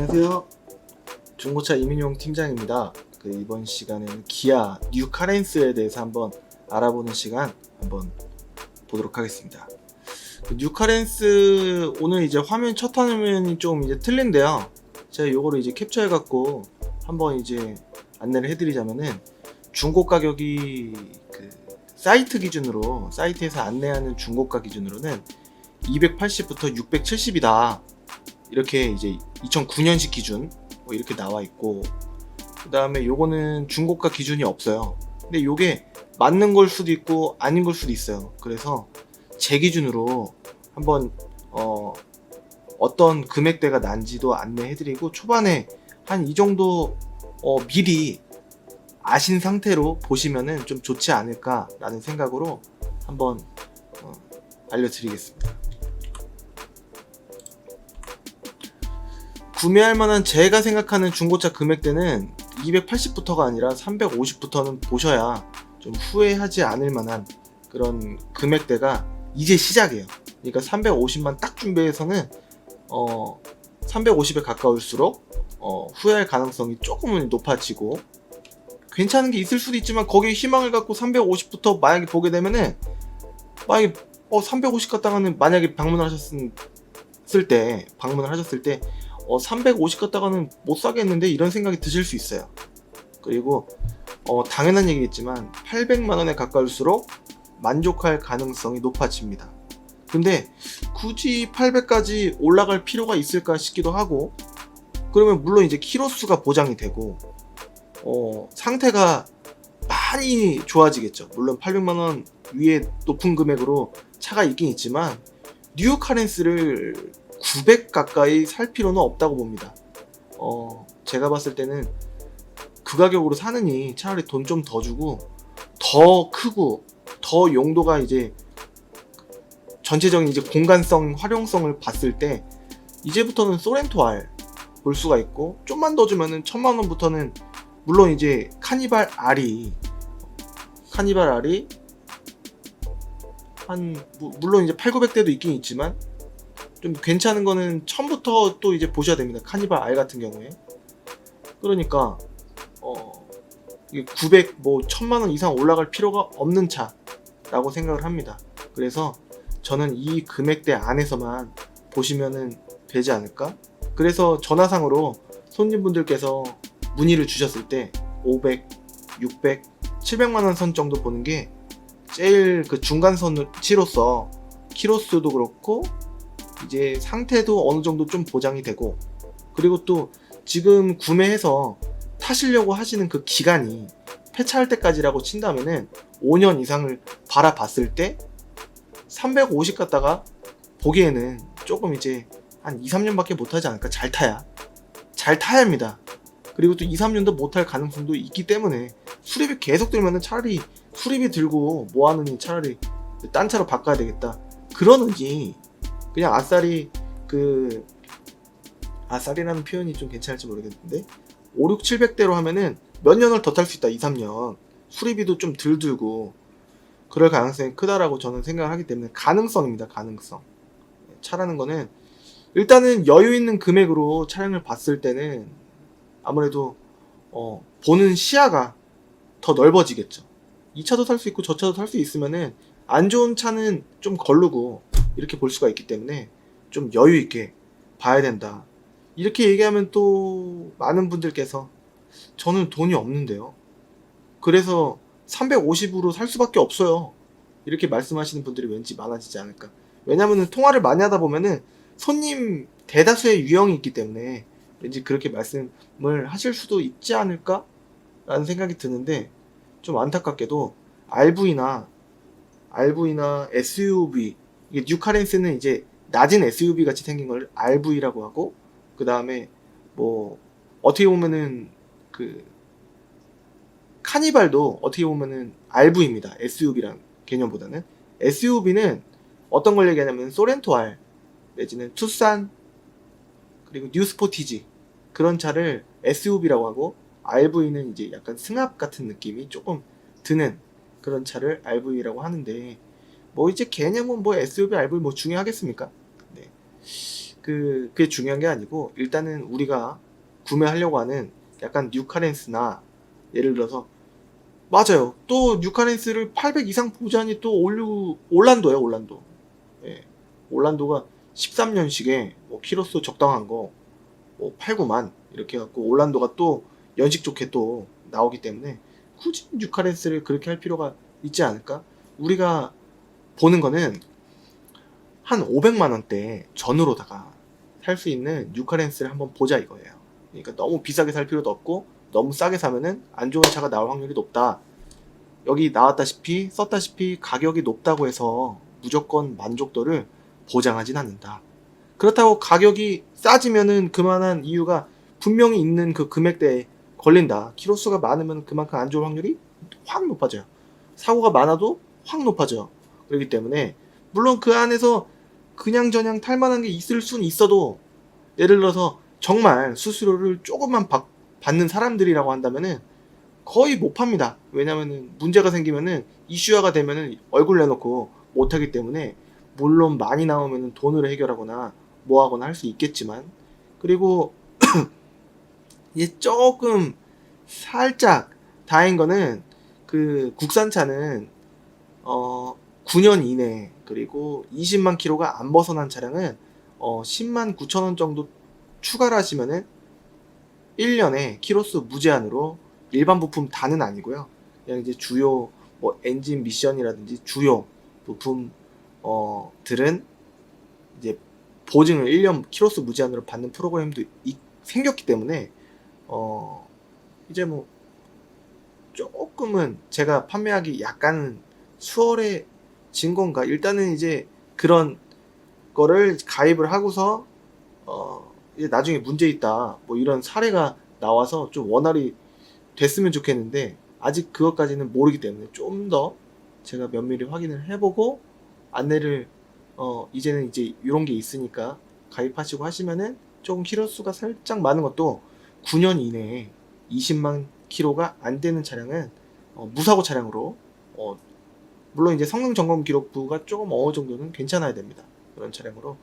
안녕하세요. 중고차 이민용 팀장입니다. 이번 시간에는 기아 뉴 카렌스에 대해서 한번 알아보는 시간 한번 보도록 하겠습니다. 뉴 카렌스 오늘 이제 화면 첫 화면이 좀 이제 틀린데요. 제가 요거를 이제 캡처해 갖고 한번 이제 안내를 해드리자면은 중고 가격이 사이트 기준으로 사이트에서 안내하는 중고가 기준으로는 280부터 670이다. 이렇게 이제 2009년식 기준 뭐 이렇게 나와 있고, 그 다음에 요거는 중고가 기준이 없어요. 근데 요게 맞는 걸 수도 있고 아닌 걸 수도 있어요. 그래서 제 기준으로 한번 어떤 금액대가 난지도 안내해드리고, 초반에 한 이 정도 미리 아신 상태로 보시면은 좀 좋지 않을까라는 생각으로 한번 알려드리겠습니다. 구매할 만한 제가 생각하는 중고차 금액대는 280부터가 아니라 350부터는 보셔야 좀 후회하지 않을 만한 그런 금액대가 이제 시작이에요. 그러니까 350만 딱 준비해서는 350에 가까울수록 후회할 가능성이 조금은 높아지고, 괜찮은 게 있을 수도 있지만 거기에 희망을 갖고 350부터 만약에 보게 되면은, 만약에 350 갔다가는 만약에 방문을 하셨을 때 350 갔다가는 못 사겠는데 이런 생각이 드실 수 있어요. 그리고 당연한 얘기겠지만 800만원에 가까울수록 만족할 가능성이 높아집니다. 근데 굳이 800까지 올라갈 필요가 있을까 싶기도 하고, 그러면 물론 이제 키로수가 보장이 되고 상태가 많이 좋아지겠죠. 물론 800만원 위에 높은 금액으로 차가 있긴 있지만 뉴 카렌스를 900 가까이 살 필요는 없다고 봅니다. 제가 봤을 때는 그 가격으로 사느니 차라리 돈 좀 더 주고 더 크고 더 용도가 이제 전체적인 이제 공간성, 활용성을 봤을 때 이제부터는 소렌토 R 볼 수가 있고, 좀만 더 주면은 1000만원부터는 물론 이제 카니발 R이 물론 이제 8,900대도 있긴 있지만 좀 괜찮은 거는 1000부터 또 이제 보셔야 됩니다. 카니발 R 같은 경우에. 그러니까 이게 900 뭐 1000만원 이상 올라갈 필요가 없는 차라고 생각을 합니다. 그래서 저는 이 금액대 안에서만 보시면은 되지 않을까? 그래서 전화상으로 손님분들께서 문의를 주셨을 때 500, 600, 700만원 선 정도 보는 게 제일 그 중간선치로서 키로수도 그렇고 이제 상태도 어느 정도 좀 보장이 되고, 그리고 또 지금 구매해서 타시려고 하시는 그 기간이 폐차할 때까지라고 친다면은 5년 이상을 바라봤을 때 350 갖다가 보기에는 조금 이제 한 2, 3년밖에 못하지 않을까. 잘 타야 합니다. 그리고 또 2, 3년도 못할 가능성도 있기 때문에 수리비 계속 들면은 차라리 수리비 들고 뭐하느니 차라리 딴 차로 바꿔야 되겠다 그러는지, 그냥 아싸리라는 표현이 좀 괜찮을지 모르겠는데 5, 6, 700대로 하면은 몇 년을 더 탈 수 있다. 2, 3년 수리비도 좀 덜 들고 그럴 가능성이 크다라고 저는 생각을 하기 때문에, 가능성입니다. 가능성. 차라는 거는 일단은 여유 있는 금액으로 차량을 봤을 때는 아무래도 보는 시야가 더 넓어지겠죠. 이 차도 살 수 있고 저 차도 살 수 있으면은 안 좋은 차는 좀 거르고 이렇게 볼 수가 있기 때문에 좀 여유 있게 봐야 된다. 이렇게 얘기하면 또 많은 분들께서 저는 돈이 없는데요, 그래서 350으로 살 수밖에 없어요, 이렇게 말씀하시는 분들이 왠지 많아지지 않을까. 왜냐면은 통화를 많이 하다 보면은 손님 대다수의 유형이 있기 때문에 왠지 그렇게 말씀을 하실 수도 있지 않을까 라는 생각이 드는데, 좀 안타깝게도 RV나 SUV, 이게 뉴 카렌스는 이제 낮은 SUV 같이 생긴 걸 RV라고 하고, 그 다음에 뭐 어떻게 보면은 그 카니발도 어떻게 보면은 RV입니다. SUV란 개념보다는. SUV는 어떤 걸 얘기하냐면 소렌토 R 내지는 투싼 그리고 뉴 스포티지, 그런 차를 SUV라고 하고, RV는 이제 약간 승합 같은 느낌이 조금 드는 그런 차를 RV라고 하는데, 뭐 이제 개념은 뭐 SUV, RV 뭐 중요하겠습니까? 네. 그게 중요한 게 아니고 일단은 우리가 구매하려고 하는 약간 뉴카렌스나 예를 들어서 맞아요. 또 뉴카렌스를 800 이상 보자니 또 올란도예요, 올란도. 예. 올란도가 13년식에 뭐 키로수 적당한 거 뭐 8, 9만 이렇게 해갖고 올란도가 또 연식 좋게 또 나오기 때문에 굳이 뉴카렌스를 그렇게 할 필요가 있지 않을까? 우리가 보는 거는 한 500만 원대 전후로다가 살 수 있는 뉴카렌스를 한번 보자 이거예요. 그러니까 너무 비싸게 살 필요도 없고 너무 싸게 사면은 안 좋은 차가 나올 확률이 높다. 여기 나왔다시피 썼다시피 가격이 높다고 해서 무조건 만족도를 보장하진 않는다. 그렇다고 가격이 싸지면은 그만한 이유가 분명히 있는 그 금액대에 걸린다. 키로수가 많으면 그만큼 안 좋을 확률이 확 높아져요. 사고가 많아도 확 높아져요. 그렇기 때문에 물론 그 안에서 그냥저냥 탈만한 게 있을 수는 있어도 예를 들어서 정말 수수료를 조금만 받는 사람들이라고 한다면은 거의 못 팝니다. 왜냐면은 문제가 생기면은 이슈화가 되면은 얼굴 내놓고 못하기 때문에 물론 많이 나오면은 돈으로 해결하거나 뭐 하거나 할 수 있겠지만 그리고 이제 조금 살짝 다행인 거는 그 국산차는 9년 이내 그리고 20만 킬로가 안 벗어난 차량은 10만 9천 원 정도 추가를 하시면은 1년에 키로수 무제한으로 일반 부품 다는 아니고요. 그냥 이제 주요 뭐 엔진 미션이라든지 주요 부품 들은 이제 보증을 1년 키로수 무제한으로 받는 프로그램도 생겼기 때문에 이제 뭐 조금은 제가 판매하기 약간 수월해진 건가? 일단은 이제 그런 거를 가입을 하고서 이제 나중에 문제 있다 뭐 이런 사례가 나와서 좀 원활히 됐으면 좋겠는데 아직 그것까지는 모르기 때문에 좀 더 제가 면밀히 확인을 해보고 안내를 이제는 이제 이런 게 있으니까 가입하시고 하시면은 조금 키로수가 살짝 많은 것도 9년 이내에 20만 키로가 안 되는 차량은 무사고 차량으로 물론 이제 성능 점검 기록부가 조금 어느 정도는 괜찮아야 됩니다. 그런 차량으로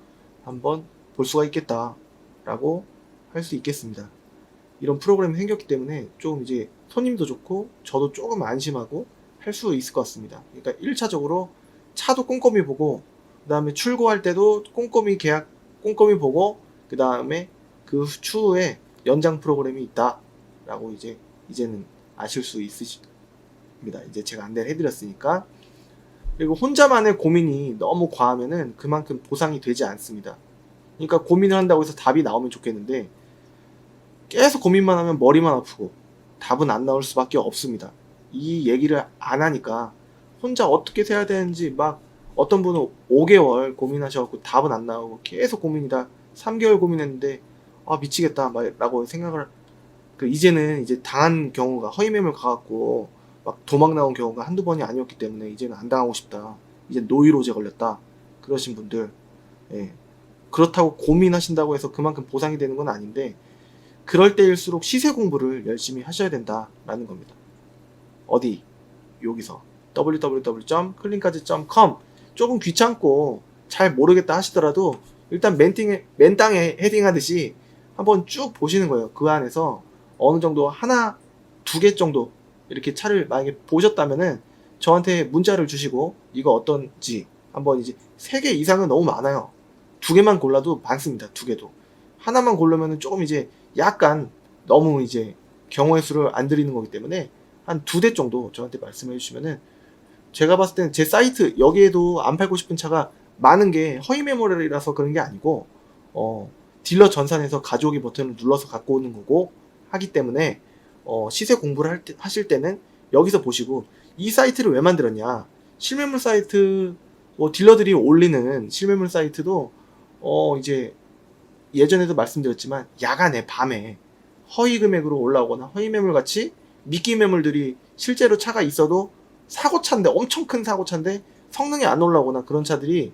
한번 볼 수가 있겠다라고 할 수 있겠습니다. 이런 프로그램이 생겼기 때문에 좀 이제 손님도 좋고 저도 조금 안심하고 할 수 있을 것 같습니다. 그러니까 1차적으로 차도 꼼꼼히 보고 그 다음에 출고할 때도 꼼꼼히 계약 꼼꼼히 보고 그 다음에 그 추후에 연장 프로그램이 있다 라고 이제는 아실 수 있으십니다. 이제 제가 안내를 해드렸으니까. 그리고 혼자만의 고민이 너무 과하면은 그만큼 보상이 되지 않습니다. 그러니까 고민을 한다고 해서 답이 나오면 좋겠는데 계속 고민만 하면 머리만 아프고 답은 안 나올 수밖에 없습니다. 이 얘기를 안 하니까 혼자 어떻게 해야 되는지 막 어떤 분은 5개월 고민하셔갖고 답은 안 나오고 계속 고민이다 3개월 고민했는데 아 미치겠다 라고 생각을 이제는 이제 당한 경우가 허위매물 가갖고 막 도망 나온 경우가 한두 번이 아니었기 때문에 이제는 안 당하고 싶다. 이제 노이로제 걸렸다. 그러신 분들 예. 그렇다고 고민하신다고 해서 그만큼 보상이 되는 건 아닌데 그럴 때일수록 시세 공부를 열심히 하셔야 된다라는 겁니다. 어디? 여기서 www.clean까지.com 조금 귀찮고 잘 모르겠다 하시더라도 일단 맨땅에 헤딩하듯이 한번 쭉 보시는 거예요. 그 안에서 어느 정도 하나, 두 개 정도 이렇게 차를 만약에 보셨다면은 저한테 문자를 주시고 이거 어떤지 한번 이제 3개 이상은 너무 많아요. 2개만 골라도 많습니다. 2개도. 하나만 고르면은 조금 이제 약간 너무 이제 경우의 수를 안 드리는 거기 때문에 한 2대 정도 저한테 말씀해 주시면은 제가 봤을 때는 제 사이트 여기에도 안 팔고 싶은 차가 많은 게 허위 메모리라서 그런 게 아니고 딜러 전산에서 가져오기 버튼을 눌러서 갖고 오는 거고 하기 때문에 시세 공부를 하실 때는 여기서 보시고 이 사이트를 왜 만들었냐 실매물 사이트 뭐 딜러들이 올리는 실매물 사이트도 이제 예전에도 말씀드렸지만 야간에 밤에 허위 금액으로 올라오거나 허위 매물 같이 미끼 매물들이 실제로 차가 있어도 사고차인데 엄청 큰 사고차인데 성능이 안 올라오거나 그런 차들이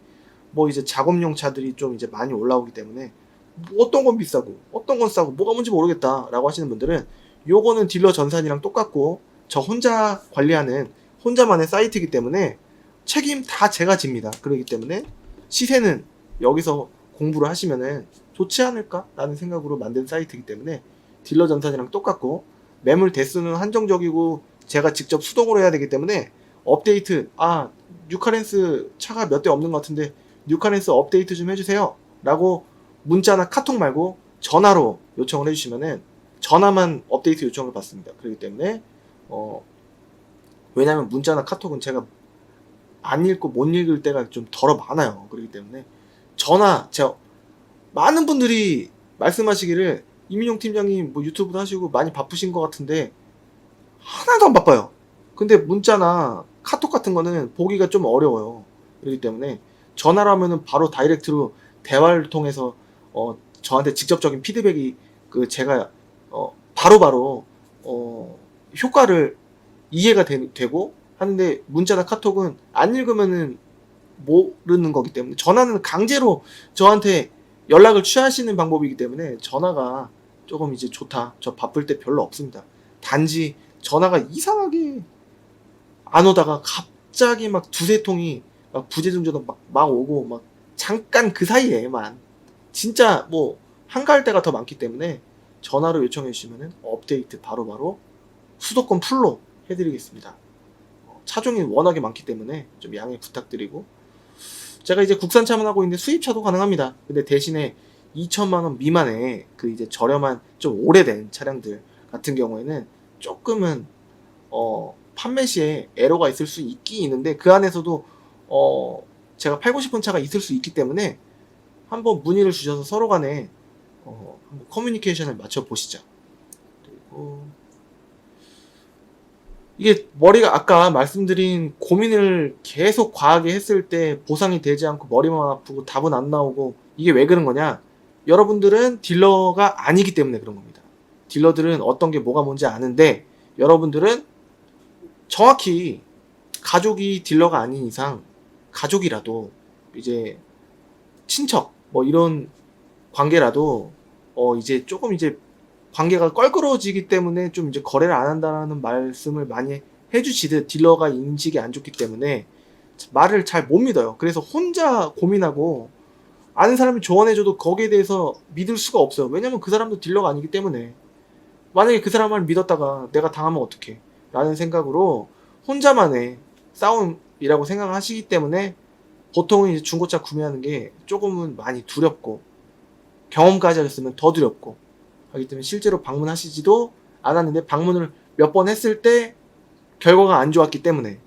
뭐 이제 작업용 차들이 좀 이제 많이 올라오기 때문에 뭐 어떤 건 비싸고 어떤 건 싸고 뭐가 뭔지 모르겠다 라고 하시는 분들은 요거는 딜러 전산이랑 똑같고 저 혼자 관리하는 혼자만의 사이트이기 때문에 책임 다 제가 집니다. 그렇기 때문에 시세는 여기서 공부를 하시면은 좋지 않을까라는 생각으로 만든 사이트이기 때문에 딜러 전산이랑 똑같고 매물 대수는 한정적이고 제가 직접 수동으로 해야 되기 때문에 업데이트 뉴카렌스 차가 몇 대 없는 것 같은데 뉴카렌스 업데이트 좀 해주세요 라고 문자나 카톡 말고 전화로 요청을 해주시면은 전화만 업데이트 요청을 받습니다. 그렇기 때문에 왜냐면 문자나 카톡은 제가 안 읽고 못 읽을 때가 좀 덜어 많아요. 그렇기 때문에 제가 많은 분들이 말씀하시기를 이민용 팀장님 뭐 유튜브도 하시고 많이 바쁘신 것 같은데 하나도 안 바빠요. 근데 문자나 카톡 같은 거는 보기가 좀 어려워요. 그렇기 때문에 전화로 하면은 바로 다이렉트로 대화를 통해서 저한테 직접적인 피드백이 제가 바로바로 효과를 이해가 되고 하는데 문자나 카톡은 안 읽으면은 모르는 거기 때문에 전화는 강제로 저한테 연락을 취하시는 방법이기 때문에 전화가 조금 이제 좋다. 저 바쁠 때 별로 없습니다. 단지 전화가 이상하게 안 오다가 갑자기 막 두세 통이 막 부재중 전화 막 오고 막 잠깐 그 사이에만 진짜 뭐 한가할 때가 더 많기 때문에 전화로 요청해 주시면은 업데이트 바로바로 수도권 풀로 해드리겠습니다. 차종이 워낙에 많기 때문에 좀 양해 부탁드리고 제가 이제 국산차만 하고 있는데 수입차도 가능합니다. 근데 대신에 2천만원 미만의 이제 저렴한 좀 오래된 차량들 같은 경우에는 조금은 판매 시에 에러가 있을 수 있긴 있는데 그 안에서도 제가 팔고 싶은 차가 있을 수 있기 때문에 한번 문의를 주셔서 서로 간에 한번 커뮤니케이션을 맞춰 보시죠. 그리고 이게 머리가 아까 말씀드린 고민을 계속 과하게 했을 때 보상이 되지 않고 머리만 아프고 답은 안 나오고 이게 왜 그런 거냐? 여러분들은 딜러가 아니기 때문에 그런 겁니다. 딜러들은 어떤 게 뭐가 뭔지 아는데 여러분들은 정확히 가족이 딜러가 아닌 이상 가족이라도 이제 친척 뭐 이런 관계라도 이제 조금 이제 관계가 껄끄러워지기 때문에 좀 이제 거래를 안 한다는 말씀을 많이 해주시듯 딜러가 인식이 안 좋기 때문에 말을 잘 못 믿어요. 그래서 혼자 고민하고 아는 사람이 조언해줘도 거기에 대해서 믿을 수가 없어요. 왜냐면 그 사람도 딜러가 아니기 때문에 만약에 그 사람 말 믿었다가 내가 당하면 어떡해 라는 생각으로 혼자만의 싸움이라고 생각하시기 때문에 보통은 이제 중고차 구매하는 게 조금은 많이 두렵고 경험까지 하셨으면 더 두렵고 하기 때문에 실제로 방문하시지도 않았는데 방문을 몇 번 했을 때 결과가 안 좋았기 때문에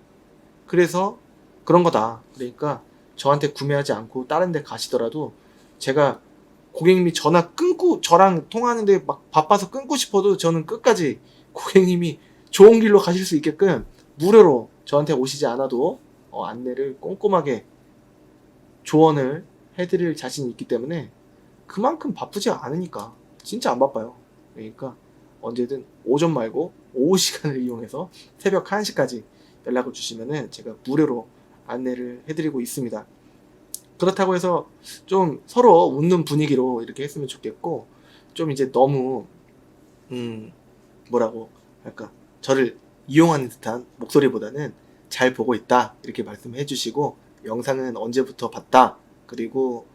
그래서 그런 거다. 그러니까 저한테 구매하지 않고 다른 데 가시더라도 제가 고객님이 전화 끊고 저랑 통화하는데 막 바빠서 끊고 싶어도 저는 끝까지 고객님이 좋은 길로 가실 수 있게끔 무료로 저한테 오시지 않아도 안내를 꼼꼼하게 조언을 해드릴 자신이 있기 때문에 그만큼 바쁘지 않으니까 진짜 안 바빠요. 그러니까 언제든 오전 말고 오후 시간을 이용해서 새벽 1시까지 연락을 주시면은 제가 무료로 안내를 해드리고 있습니다. 그렇다고 해서 좀 서로 웃는 분위기로 이렇게 했으면 좋겠고 좀 이제 너무 뭐라고 할까 저를 이용하는 듯한 목소리보다는 잘 보고 있다 이렇게 말씀해 주시고 영상은 언제부터 봤다 그리고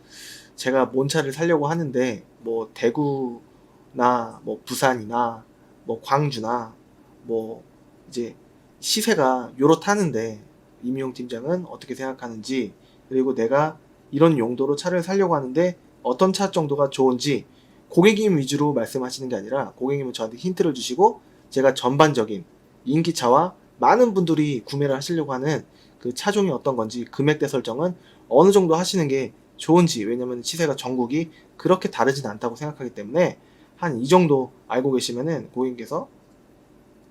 제가 뭔 차를 사려고 하는데 뭐 대구나 뭐 부산이나 뭐 광주나 뭐 이제 시세가 요렇다는데 이미용 팀장은 어떻게 생각하는지 그리고 내가 이런 용도로 차를 사려고 하는데 어떤 차 정도가 좋은지 고객님 위주로 말씀하시는 게 아니라 고객님은 저한테 힌트를 주시고 제가 전반적인 인기차와 많은 분들이 구매를 하시려고 하는 그 차종이 어떤 건지 금액대 설정은 어느 정도 하시는 게 좋은지 왜냐면 시세가 전국이 그렇게 다르진 않다고 생각하기 때문에 한 이 정도 알고 계시면은 고객님께서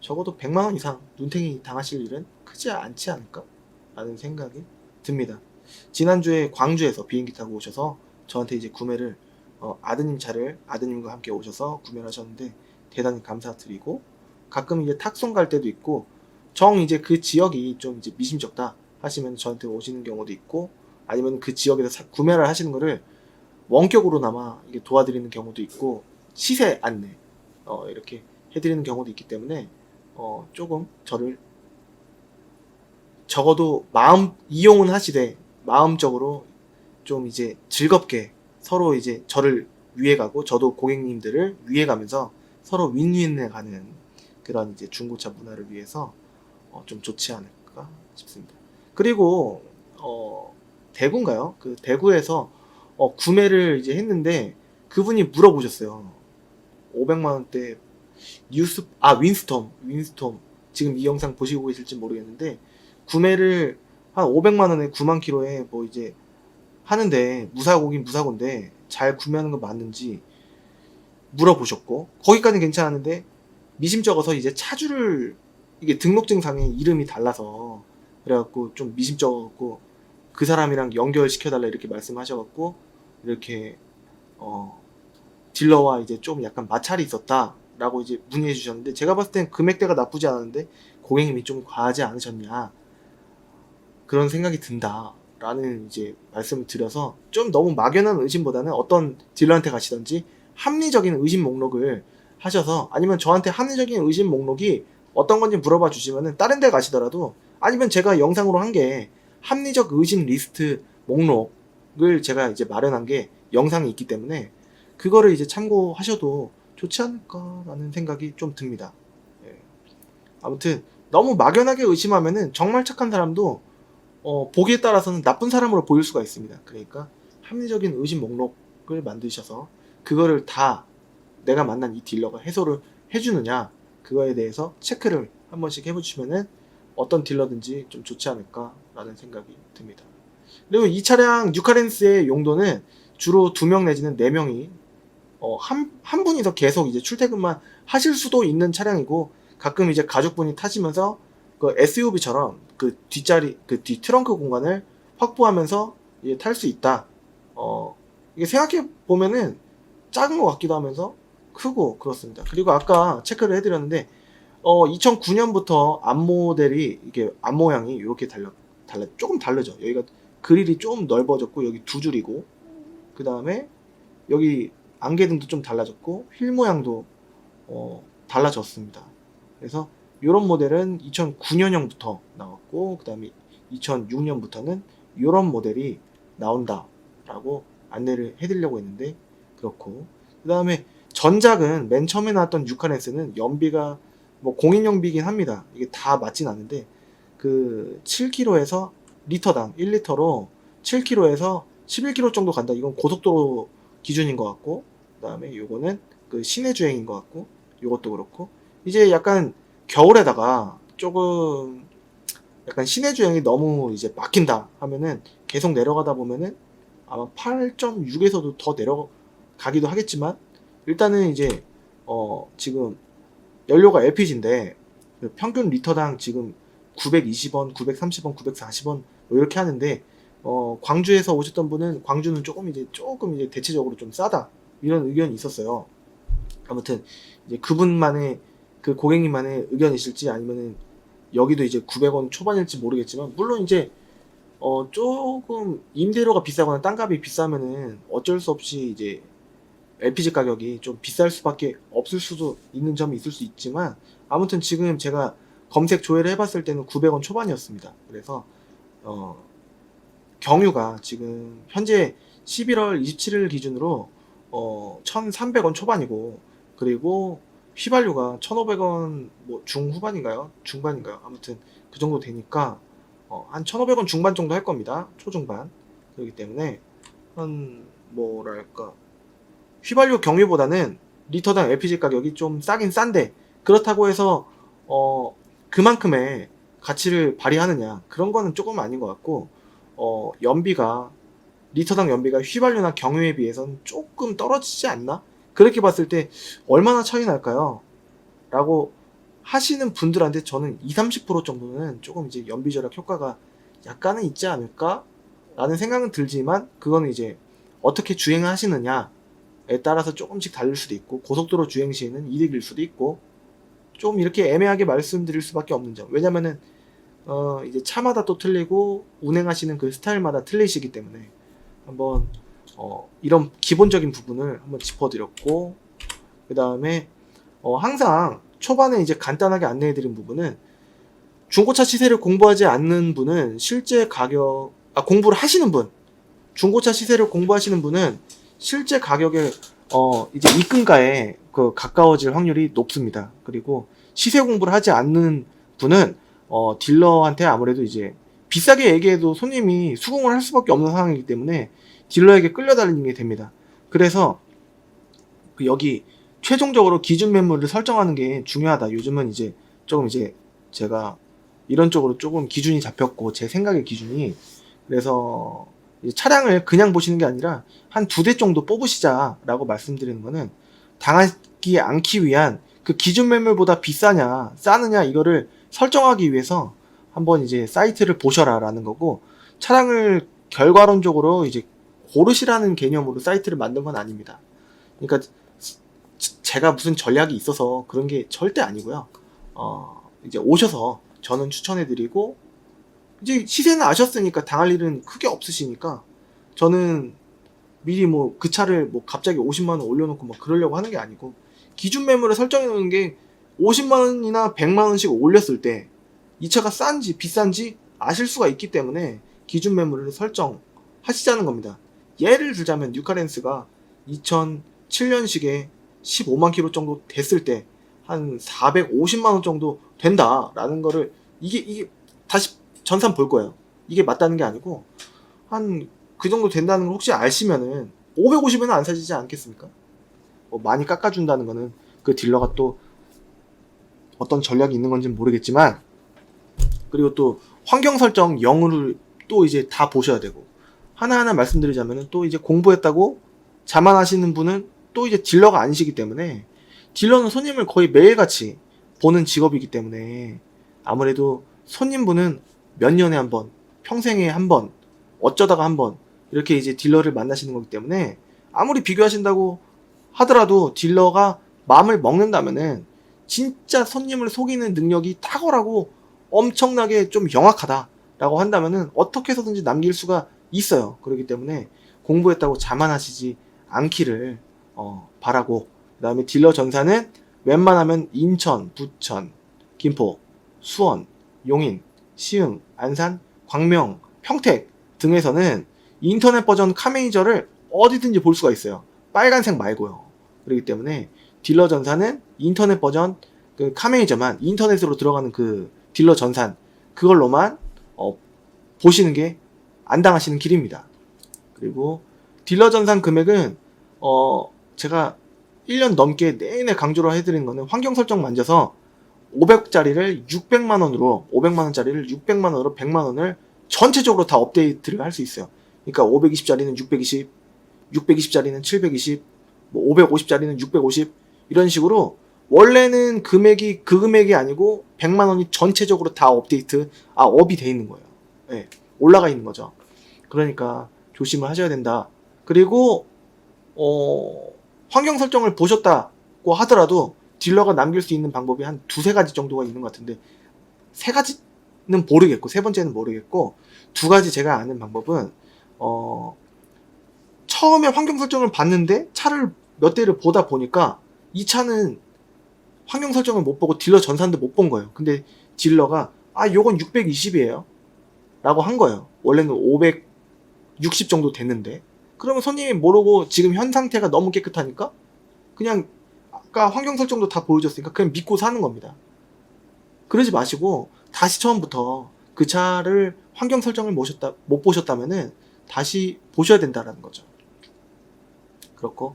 적어도 100만원 이상 눈탱이 당하실 일은 크지 않지 않을까? 라는 생각이 듭니다. 지난주에 광주에서 비행기 타고 오셔서 저한테 이제 구매를 아드님 차를 아드님과 함께 오셔서 구매를 하셨는데 대단히 감사드리고 가끔 이제 탁송 갈 때도 있고 이제 그 지역이 좀 이제 미심쩍다 하시면 저한테 오시는 경우도 있고 아니면 그 지역에서 구매를 하시는 거를 원격으로나마 이게 도와드리는 경우도 있고 시세 안내 이렇게 해드리는 경우도 있기 때문에 조금 저를 적어도 이용은 하시되 마음적으로 좀 이제 즐겁게 서로 이제 저를 위해 가고 저도 고객님들을 위해 가면서 서로 윈윈해 가는 그런 이제 중고차 문화를 위해서 좀 좋지 않을까 싶습니다. 그리고 대구인가요? 그 대구에서 구매를 이제 했는데 그분이 물어보셨어요. 500만 원대 윈스톰 지금 이 영상 보시고 계실지 모르겠는데 구매를 한 500만 원에 9만 킬로에 뭐 이제 하는데 무사고긴 무사고인데 잘 구매하는 거 맞는지 물어보셨고 거기까지는 괜찮았는데 미심쩍어서 이제 차주를 이게 등록증상에 이름이 달라서 그래갖고 좀 미심쩍었고 그 사람이랑 연결시켜달라 이렇게 말씀하셔갖고 이렇게 딜러와 이제 좀 약간 마찰이 있었다라고 이제 문의해 주셨는데 제가 봤을 땐 금액대가 나쁘지 않았는데 고객님이 좀 과하지 않으셨냐 그런 생각이 든다라는 이제 말씀을 드려서 좀 너무 막연한 의심보다는 어떤 딜러한테 가시던지 합리적인 의심 목록을 하셔서 아니면 저한테 합리적인 의심 목록이 어떤 건지 물어봐 주시면은 다른 데 가시더라도 아니면 제가 영상으로 한 게 합리적 의심 리스트 목록을 제가 이제 마련한 게 영상이 있기 때문에 그거를 이제 참고하셔도 좋지 않을까라는 생각이 좀 듭니다. 예. 아무튼 너무 막연하게 의심하면은 정말 착한 사람도 보기에 따라서는 나쁜 사람으로 보일 수가 있습니다. 그러니까 합리적인 의심 목록을 만드셔서 그거를 다 내가 만난 이 딜러가 해소를 해주느냐 그거에 대해서 체크를 한 번씩 해보시면은 어떤 딜러든지 좀 좋지 않을까라는 생각이 듭니다. 그리고 이 차량 뉴카렌스의 용도는 주로 2명 내지는 4명이 한 분이서 계속 이제 출퇴근만 하실 수도 있는 차량이고 가끔 이제 가족분이 타시면서 그 SUV처럼 그 뒷자리 그 뒤 트렁크 공간을 확보하면서 이제 탈 수 있다. 이게 생각해 보면은 작은 것 같기도 하면서 크고 그렇습니다. 그리고 아까 체크를 해드렸는데 2009년부터 앞 모델이 이게 앞 모양이 이렇게 조금 다르죠. 여기가 그릴이 좀 넓어졌고 여기 2줄이고 그 다음에 여기 안개등도 좀 달라졌고 휠 모양도 달라졌습니다. 그래서 이런 모델은 2009년형부터 나왔고 그 다음에 2006년부터는 이런 모델이 나온다라고 안내를 해드리려고 했는데 그렇고 그 다음에 전작은 맨 처음에 나왔던 뉴카렌스는 연비가 뭐 공인연비긴 합니다. 이게 다 맞진 않는데 그 7km에서 리터당 1리터로 7km에서 11km 정도 간다. 이건 고속도로 기준인 것 같고 그 다음에 요거는 그 시내 주행인 것 같고 요것도 그렇고 이제 약간 겨울에다가 조금 약간 시내 주행이 너무 이제 막힌다 하면은 계속 내려가다 보면은 아마 8.6에서도 더 내려가기도 하겠지만 일단은 이제 지금 연료가 LPG인데 평균 리터당 지금 920원, 930원, 940원 뭐 이렇게 하는데 광주에서 오셨던 분은 광주는 조금 이제 대체적으로 좀 싸다 이런 의견이 있었어요. 아무튼 이제 그분만의 그 고객님만의 의견이실지 아니면은 여기도 이제 900원 초반일지 모르겠지만 물론 이제 조금 임대료가 비싸거나 땅값이 비싸면은 어쩔 수 없이 이제 LPG 가격이 좀 비쌀 수밖에 없을 수도 있는 점이 있을 수 있지만 아무튼 지금 제가 검색 조회를 해봤을 때는 900원 초반이었습니다. 그래서 경유가 지금 현재 11월 27일 기준으로 1,300원 초반이고 그리고 휘발유가 1,500원 뭐 중후반인가요? 중반인가요? 아무튼 그 정도 되니까 한 1,500원 중반 정도 할 겁니다. 초중반. 그렇기 때문에 한 뭐랄까 휘발유 경유보다는 리터당 LPG 가격이 좀 싸긴 싼데 그렇다고 해서 그만큼의 가치를 발휘하느냐 그런 거는 조금 아닌 것 같고 연비가 리터당 연비가 휘발유나 경유에 비해서는 조금 떨어지지 않나? 그렇게 봤을 때 얼마나 차이 날까요? 라고 하시는 분들한테 저는 20-30% 정도는 조금 이제 연비 절약 효과가 약간은 있지 않을까? 라는 생각은 들지만 그거는 이제 어떻게 주행을 하시느냐에 따라서 조금씩 다를 수도 있고 고속도로 주행 시에는 이득일 수도 있고 좀 이렇게 애매하게 말씀드릴 수밖에 없는 점. 왜냐면은 이제 차마다 또 틀리고 운행하시는 그 스타일마다 틀리시기 때문에 한번 이런 기본적인 부분을 한번 짚어드렸고 그 다음에 항상 초반에 이제 간단하게 안내해드린 부분은 중고차 시세를 공부하지 않는 분은 실제 가격 공부를 하시는 분 중고차 시세를 공부하시는 분은 실제 가격에 이제 입금가에 그 가까워질 확률이 높습니다. 그리고 시세 공부를 하지 않는 분은 딜러한테 아무래도 이제 비싸게 얘기해도 손님이 수긍을 할 수밖에 없는 상황이기 때문에 딜러에게 끌려다니는 게 됩니다. 그래서 그 여기 최종적으로 기준 매물을 설정하는 게 중요하다. 요즘은 이제 조금 이제 제가 이런 쪽으로 조금 기준이 잡혔고 제 생각의 기준이, 그래서 이제 차량을 그냥 보시는 게 아니라 한 2대 정도 뽑으시자라고 말씀드리는 거는, 당하지 않기 위한 그 기준 매물보다 비싸냐 싸느냐 이거를 설정하기 위해서 한번 이제 사이트를 보셔라라는 거고, 차량을 결과론적으로 이제 고르시라는 개념으로 사이트를 만든 건 아닙니다. 그러니까 제가 무슨 전략이 있어서 그런 게 절대 아니고요. 이제 오셔서 저는 추천해드리고, 이제 시세는 아셨으니까 당할 일은 크게 없으시니까, 저는 미리 뭐 그 차를 뭐 갑자기 50만원 올려놓고 막 그러려고 하는 게 아니고, 기준 매물을 설정해 놓는 게 50만원이나 100만원씩 올렸을 때 이 차가 싼지 비싼지 아실 수가 있기 때문에 기준 매물을 설정하시자는 겁니다. 예를 들자면 뉴카렌스가 2007년식에 15만 킬로 정도 됐을 때 한 450만원 정도 된다라는 거를, 이게 다시 전산 볼 거예요. 이게 맞다는 게 아니고 한 그 정도 된다는 걸 혹시 아시면은 550에는 안 사지지 않겠습니까? 뭐 많이 깎아준다는 거는 그 딜러가 또 어떤 전략이 있는 건지는 모르겠지만, 그리고 또 환경 설정 0을 또 이제 다 보셔야 되고, 하나하나 말씀드리자면은 또 이제 공부했다고 자만하시는 분은 또 이제 딜러가 아니시기 때문에, 딜러는 손님을 거의 매일같이 보는 직업이기 때문에 아무래도 손님분은 몇 년에 한 번, 평생에 한 번, 어쩌다가 한 번 이렇게 이제 딜러를 만나시는 거기 때문에, 아무리 비교하신다고 하더라도 딜러가 마음을 먹는다면은 진짜 손님을 속이는 능력이 탁월하고 엄청나게 좀 영악하다라고 한다면은 어떻게 해서든지 남길 수가 있어요. 그렇기 때문에 공부했다고 자만하시지 않기를 바라고, 그 다음에 딜러 전사는 웬만하면 인천, 부천, 김포, 수원, 용인, 시흥, 안산, 광명, 평택 등에서는 인터넷 버전 카메이저를 어디든지 볼 수가 있어요. 빨간색 말고요. 그렇기 때문에 딜러 전사는 인터넷 버전 그 카메이저만, 인터넷으로 들어가는 그 딜러 전산 그걸로만 보시는 게 안 당하시는 길입니다. 그리고 딜러 전산 금액은 제가 1년 넘게 내내 강조를 해드린 거는, 환경 설정 만져서 500짜리를 600만원으로, 500만원짜리를 600만원으로 100만원을 전체적으로 다 업데이트를 할 수 있어요. 그러니까 520짜리는 620, 620짜리는 720, 뭐 550짜리는 650, 이런 식으로 원래는 금액이 그 금액이 아니고 100만원이 전체적으로 다 업데이트, 업이 돼 있는 거예요. 네, 올라가 있는 거죠. 그러니까 조심을 하셔야 된다. 그리고 환경 설정을 보셨다고 하더라도 딜러가 남길 수 있는 방법이 한 2-3가지 정도가 있는 것 같은데, 3가지는 모르겠고 3번째는 모르겠고, 2가지 제가 아는 방법은, 처음에 환경 설정을 봤는데 차를 몇 대를 보다 보니까 이 차는 환경 설정을 못 보고 딜러 전산도 못 본 거예요. 근데 딜러가 요건 620이에요 라고 한 거예요. 원래는 560 정도 됐는데. 그러면 손님이 모르고 지금 현 상태가 너무 깨끗하니까 그냥 아까 환경 설정도 다 보여줬으니까 그냥 믿고 사는 겁니다. 그러지 마시고 다시 처음부터 그 차를 환경 설정을 못 보셨다면은 다시 보셔야 된다라는 거죠. 그렇고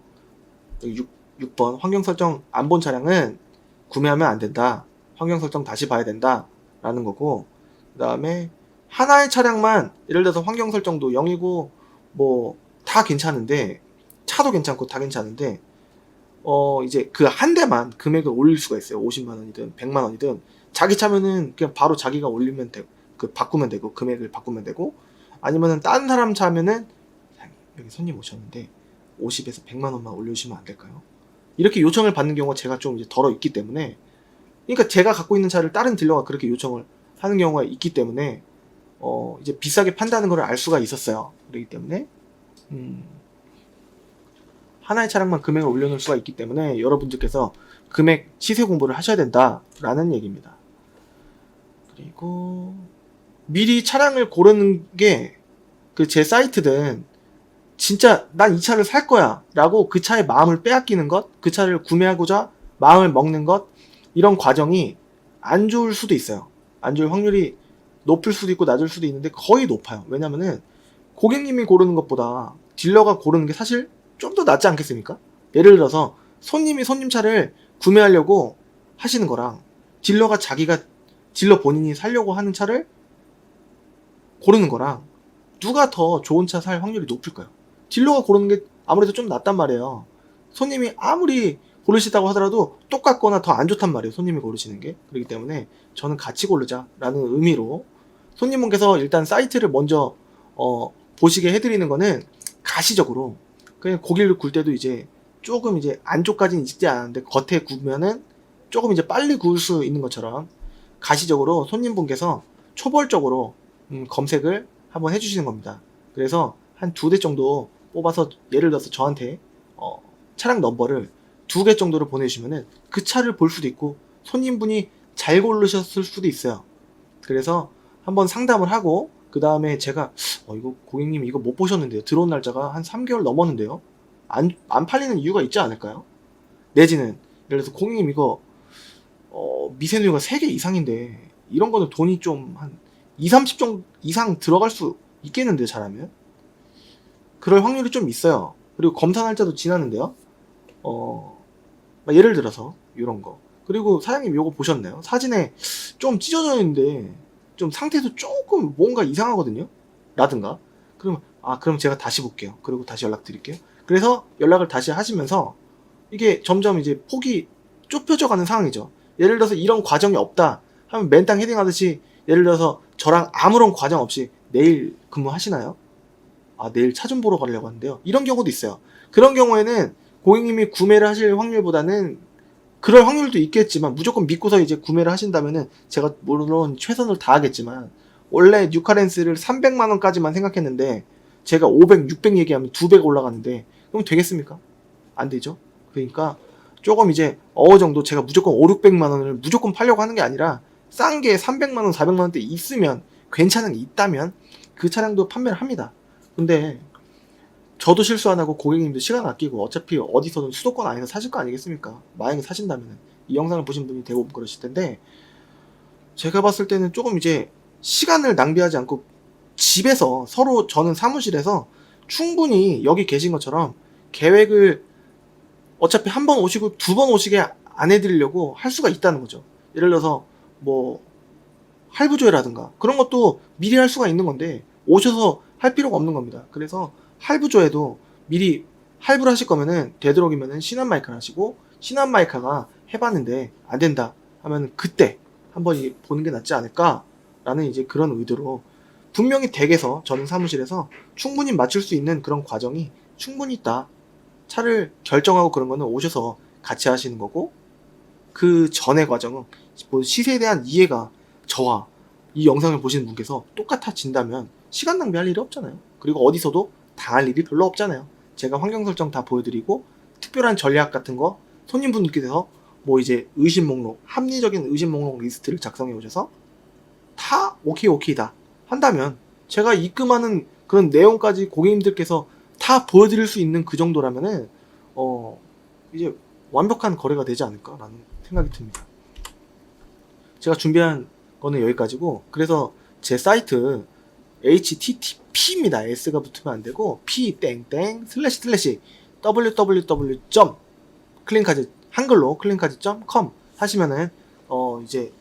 6번 환경 설정 안 본 차량은 구매하면 안 된다. 환경 설정 다시 봐야 된다 라는 거고, 그 다음에 하나의 차량만, 예를 들어서 환경 설정도 0이고 뭐 다 괜찮은데, 차도 괜찮고 다 괜찮은데 이제 그 한 대만 금액을 올릴 수가 있어요. 50만원이든 100만원이든 자기 차면은 그냥 바로 자기가 올리면 되고, 바꾸면 되고, 금액을 바꾸면 되고, 아니면은 다른 사람 차면은 여기 손님 오셨는데 50에서 100만원만 올려주시면 안 될까요? 이렇게 요청을 받는 경우가 제가 좀 이제 덜어 있기 때문에, 그러니까 제가 갖고 있는 차를 다른 딜러가 그렇게 요청을 하는 경우가 있기 때문에 이제 비싸게 판다는 걸 알 수가 있었어요. 그렇기 때문에 하나의 차량만 금액을 올려놓을 수가 있기 때문에 여러분들께서 금액 시세 공부를 하셔야 된다라는 얘기입니다. 그리고 미리 차량을 고르는 게 그 제 사이트든 진짜 난 이 차를 살 거야 라고 그 차의 마음을 빼앗기는 것, 그 차를 구매하고자 마음을 먹는 것, 이런 과정이 안 좋을 수도 있어요. 안 좋을 확률이 높을 수도 있고 낮을 수도 있는데 거의 높아요. 왜냐면은 고객님이 고르는 것보다 딜러가 고르는 게 사실 좀 더 낫지 않겠습니까? 예를 들어서 손님이 손님 차를 구매하려고 하시는 거랑 딜러 본인이 살려고 하는 차를 고르는 거랑 누가 더 좋은 차 살 확률이 높을까요? 딜러가 고르는 게 아무래도 좀 낫단 말이에요. 손님이 아무리 고르시다고 하더라도 똑같거나 더 안 좋단 말이에요. 손님이 고르시는 게. 그렇기 때문에 저는 같이 고르자라는 의미로 손님분께서 일단 사이트를 먼저 보시게 해드리는 거는 가시적으로 그냥 고기를 굴 때도 이제 조금 이제 안쪽까지는 익지 않았는데 겉에 구우면은 조금 이제 빨리 구울 수 있는 것처럼 가시적으로 손님분께서 초벌적으로 검색을 한번 해주시는 겁니다. 그래서 한 2대 정도 뽑아서 예를 들어서 저한테 차량 넘버를 2개 정도를 보내주시면은 그 차를 볼 수도 있고 손님분이 잘 고르셨을 수도 있어요. 그래서 한번 상담을 하고 그 다음에 제가 이거 고객님 이거 못 보셨는데요. 들어온 날짜가 한 3개월 넘었는데요. 안 팔리는 이유가 있지 않을까요? 내지는 예를 들어서 고객님 이거 미세누유가 3개 이상인데 이런 거는 돈이 좀 한 2, 30 정도 이상 들어갈 수 있겠는데 잘하면 그럴 확률이 좀 있어요. 그리고 검사 날짜도 지났는데요. 예를 들어서 이런 거. 그리고 사장님 요거 보셨나요? 사진에 좀 찢어져 있는데 좀 상태도 조금 뭔가 이상하거든요. 라든가. 그럼 제가 다시 볼게요. 그리고 다시 연락드릴게요. 그래서 연락을 다시 하시면서 이게 점점 이제 폭이 좁혀져 가는 상황이죠. 예를 들어서 이런 과정이 없다 하면 맨땅 헤딩하듯이 예를 들어서 저랑 아무런 과정 없이 내일 근무하시나요? 내일 차 좀 보러 가려고 하는데요. 이런 경우도 있어요. 그런 경우에는 고객님이 구매를 하실 확률보다는 그럴 확률도 있겠지만 무조건 믿고서 이제 구매를 하신다면은 제가 물론 최선을 다하겠지만 원래 뉴카렌스를 300만원까지만 생각했는데 제가 500, 600 얘기하면 2배가 올라가는데 그럼 되겠습니까? 안 되죠. 그러니까 조금 이제 정도 제가 무조건 5, 600만원을 무조건 팔려고 하는 게 아니라 싼 게 300만원, 400만원대 있으면 괜찮은 게 있다면 그 차량도 판매를 합니다. 근데 저도 실수 안 하고 고객님도 시간 아끼고 어차피 어디서든 수도권 안에서 사실 거 아니겠습니까? 만약에 사신다면 이 영상을 보신 분이 대부분 그러실 텐데 제가 봤을 때는 조금 이제 시간을 낭비하지 않고 집에서 서로 저는 사무실에서 충분히 여기 계신 것처럼 계획을 어차피 한 번 오시고 2번 오시게 안 해드리려고 할 수가 있다는 거죠. 예를 들어서 뭐 할부조회라든가 그런 것도 미리 할 수가 있는 건데 오셔서 할 필요가 없는 겁니다. 그래서 할부조회도 미리 할부를 하실 거면은 되도록이면은 신한마이카를 하시고 신한마이카가 해봤는데 안 된다 하면 그때 한번 보는 게 낫지 않을까라는 이제 그런 의도로 분명히 댁에서 저는 사무실에서 충분히 맞출 수 있는 그런 과정이 충분히 있다. 차를 결정하고 그런 거는 오셔서 같이 하시는 거고 그 전의 과정은 뭐 시세에 대한 이해가 저와 이 영상을 보시는 분께서 똑같아진다면 시간 낭비할 일이 없잖아요. 그리고 어디서도 당할 일이 별로 없잖아요. 제가 환경 설정 다 보여드리고 특별한 전략 같은 거 손님분들께서 뭐 이제 의심 목록, 합리적인 의심 목록 리스트를 작성해 오셔서 다 오케이다 한다면 제가 입금하는 그런 내용까지 고객님들께서 다 보여드릴 수 있는 그 정도라면은 이제 완벽한 거래가 되지 않을까라는 생각이 듭니다. 제가 준비한 거는 여기까지고 그래서 제 사이트 http입니다. s가 붙으면 안 되고 p 땡땡 // www. 클린카즈 한글로 클린카즈.com 하시면은 이제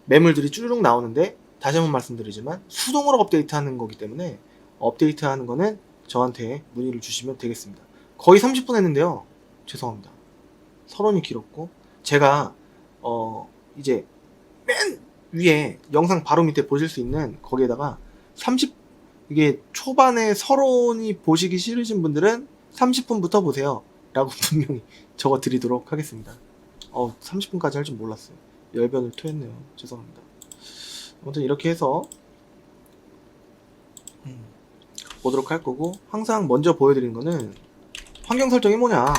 매물들이 쭈르륵 나오는데 다시 한번 말씀드리지만 수동으로 업데이트하는 거기 때문에 업데이트하는 거는 저한테 문의를 주시면 되겠습니다. 거의 30분 했는데요. 죄송합니다. 서론이 길었고 제가 이제 맨 위에 영상 바로 밑에 보실 수 있는 거기에다가 이게 초반에 서론이 보시기 싫으신 분들은 30분부터 보세요 라고 분명히 적어 드리도록 하겠습니다. 30분까지 할 줄 몰랐어요. 열변을 토했네요. 죄송합니다. 아무튼 이렇게 해서 보도록 할 거고 항상 먼저 보여드리는 거는 환경 설정이 뭐냐,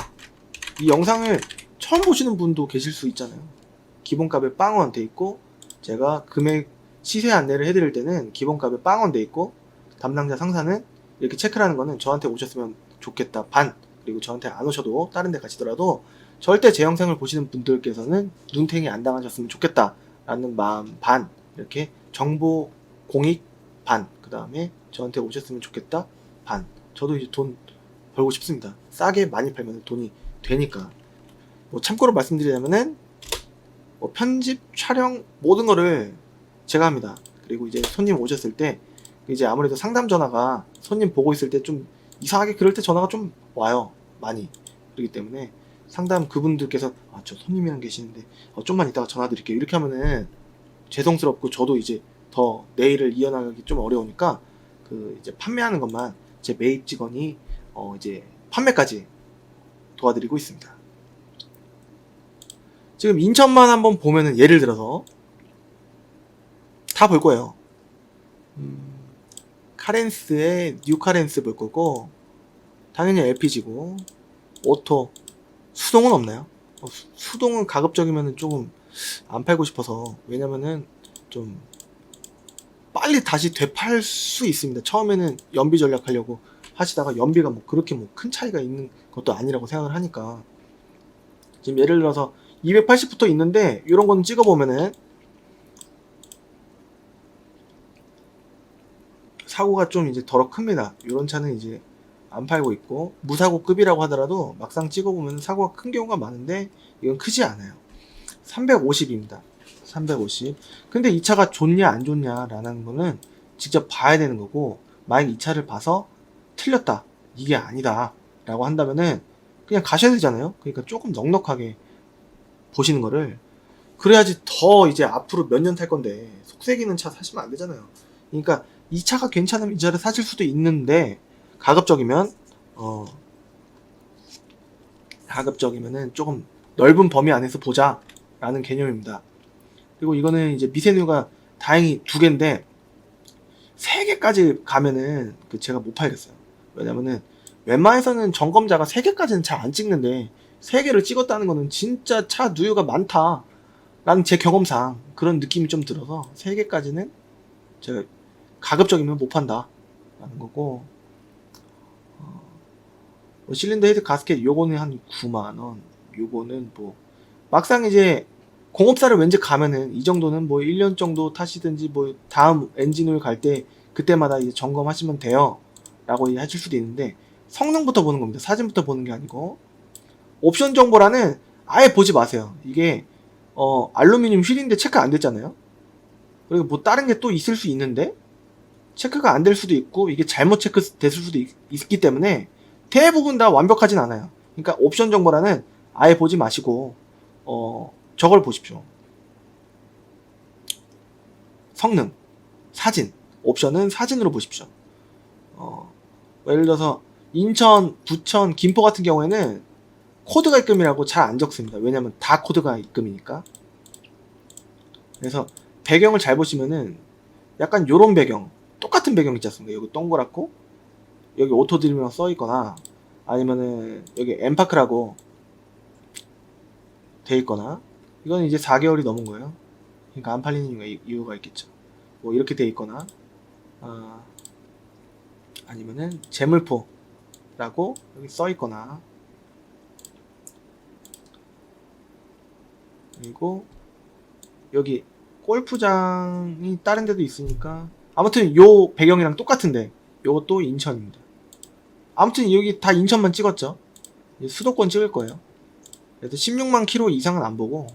이 영상을 처음 보시는 분도 계실 수 있잖아요. 기본값에 빵원 돼 있고 제가 금액 시세 안내를 해드릴 때는 기본값에 빵원 돼 있고 담당자 상사는 이렇게 체크를 하는 거는 저한테 오셨으면 좋겠다 반, 그리고 저한테 안 오셔도 다른 데 가시더라도 절대 제 영상을 보시는 분들께서는 눈탱이 안 당하셨으면 좋겠다 라는 마음 반, 이렇게 정보 공익 반, 그 다음에 저한테 오셨으면 좋겠다 반. 저도 이제 돈 벌고 싶습니다. 싸게 많이 팔면 돈이 되니까. 뭐 참고로 말씀드리자면은 뭐 편집, 촬영 모든 거를 제가 합니다. 그리고 이제 손님 오셨을 때 이제 아무래도 상담 전화가 손님 보고 있을 때 좀 이상하게 그럴 때 전화가 좀 와요. 많이. 그렇기 때문에 상담 그분들께서 저 손님이랑 계시는데 좀만 이따가 전화 드릴게요. 이렇게 하면은 죄송스럽고 저도 이제 더 내일을 이어나가기 좀 어려우니까 그 이제 판매하는 것만 제 매입 직원이 이제 판매까지 도와드리고 있습니다. 지금 인천만 한번 보면은 예를 들어서 다 볼 거예요. 카렌스에 뉴 카렌스 볼 거고, 당연히 LPG고, 오토, 수동은 없나요? 수동은 가급적이면은 조금 안 팔고 싶어서, 왜냐면은 좀 빨리 다시 되팔 수 있습니다. 처음에는 연비 전략하려고 하시다가 연비가 뭐 그렇게 뭐 큰 차이가 있는 것도 아니라고 생각을 하니까, 지금 예를 들어서 280부터 있는데 이런 건 찍어보면은 사고가 좀 이제 덜어 큽니다. 이런 차는 이제 안 팔고 있고, 무사고급이라고 하더라도 막상 찍어보면 사고가 큰 경우가 많은데 이건 크지 않아요. 350입니다. 350. 근데 이 차가 좋냐 안 좋냐라는 거는 직접 봐야 되는 거고, 만약 이 차를 봐서 틀렸다, 이게 아니다 라고 한다면은 그냥 가셔야 되잖아요. 그러니까 조금 넉넉하게 보시는 거를, 그래야지 더 이제 앞으로 몇 년 탈 건데 속색이는 차 사시면 안 되잖아요. 그러니까 이 차가 괜찮으면 이 차를 사실 수도 있는데, 가급적이면 가급적이면은 조금 넓은 범위 안에서 보자 라는 개념입니다. 그리고 이거는 이제 미세누가 다행히 2개인데 3개까지 가면은 제가 못 팔겠어요. 왜냐면은 웬만해서는 점검자가 3개까지는 잘 안 찍는데 3개를 찍었다는 거는 진짜 차 누유가 많다 라는 제 경험상 그런 느낌이 좀 들어서 3개까지는 제가 가급적이면 못 판다 라는 거고, 실린더 헤드 가스켓 요거는 한 9만원, 요거는 뭐 막상 이제 공업사를 왠지 가면은 이 정도는 뭐 1년 정도 타시든지 뭐 다음 엔진오일 갈 때 그때마다 이제 점검하시면 돼요 라고 하실 수도 있는데, 성능부터 보는 겁니다. 사진부터 보는 게 아니고. 옵션 정보란은 아예 보지 마세요. 이게 알루미늄 휠인데 체크 안 됐잖아요. 그리고 뭐 다른 게 또 있을 수 있는데 체크가 안 될 수도 있고, 이게 잘못 체크 됐을 수도 있기 때문에 대부분 다 완벽하진 않아요. 그러니까 옵션 정보란은 아예 보지 마시고 저걸 보십시오. 성능, 사진, 옵션은 사진으로 보십시오. 예를 들어서 인천, 부천, 김포 같은 경우에는 코드가 입금이라고 잘 안 적습니다. 왜냐면 다 코드가 입금이니까. 그래서 배경을 잘 보시면은 약간 요런 배경, 똑같은 배경 있지 않습니까? 여기 동그랗고 여기 오토 드림이라고 써 있거나, 아니면은 여기 엠파크라고 돼 있거나, 이건 이제 4개월이 넘은 거예요. 그러니까 안 팔리는 이유가 있겠죠. 뭐 이렇게 돼 있거나, 아니면은 재물포라고 여기 써 있거나, 그리고 여기 골프장이 다른 데도 있으니까, 아무튼 요 배경이랑 똑같은데 요것도 인천입니다. 아무튼 여기 다 인천만 찍었죠. 수도권 찍을 거예요. 그래서 16만 킬로 이상은 안 보고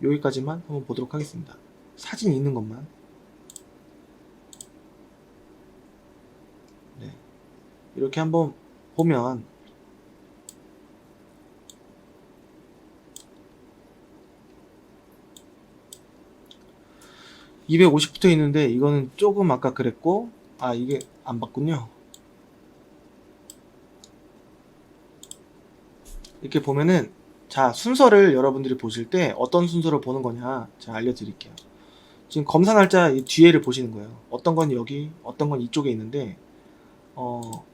여기까지만 한번 보도록 하겠습니다. 사진 있는 것만. 네. 이렇게 한번 보면 (250) 붙어 있는데, 이거는 조금 아까 그랬고, 이게 안 봤군요. 이렇게 보면은, 자, 순서를 여러분들이 보실 때 어떤 순서로 보는 거냐 제가 알려드릴게요. 지금 검사 날짜 뒤에를 보시는 거예요. 어떤 건 여기, 어떤 건 이쪽에 있는데,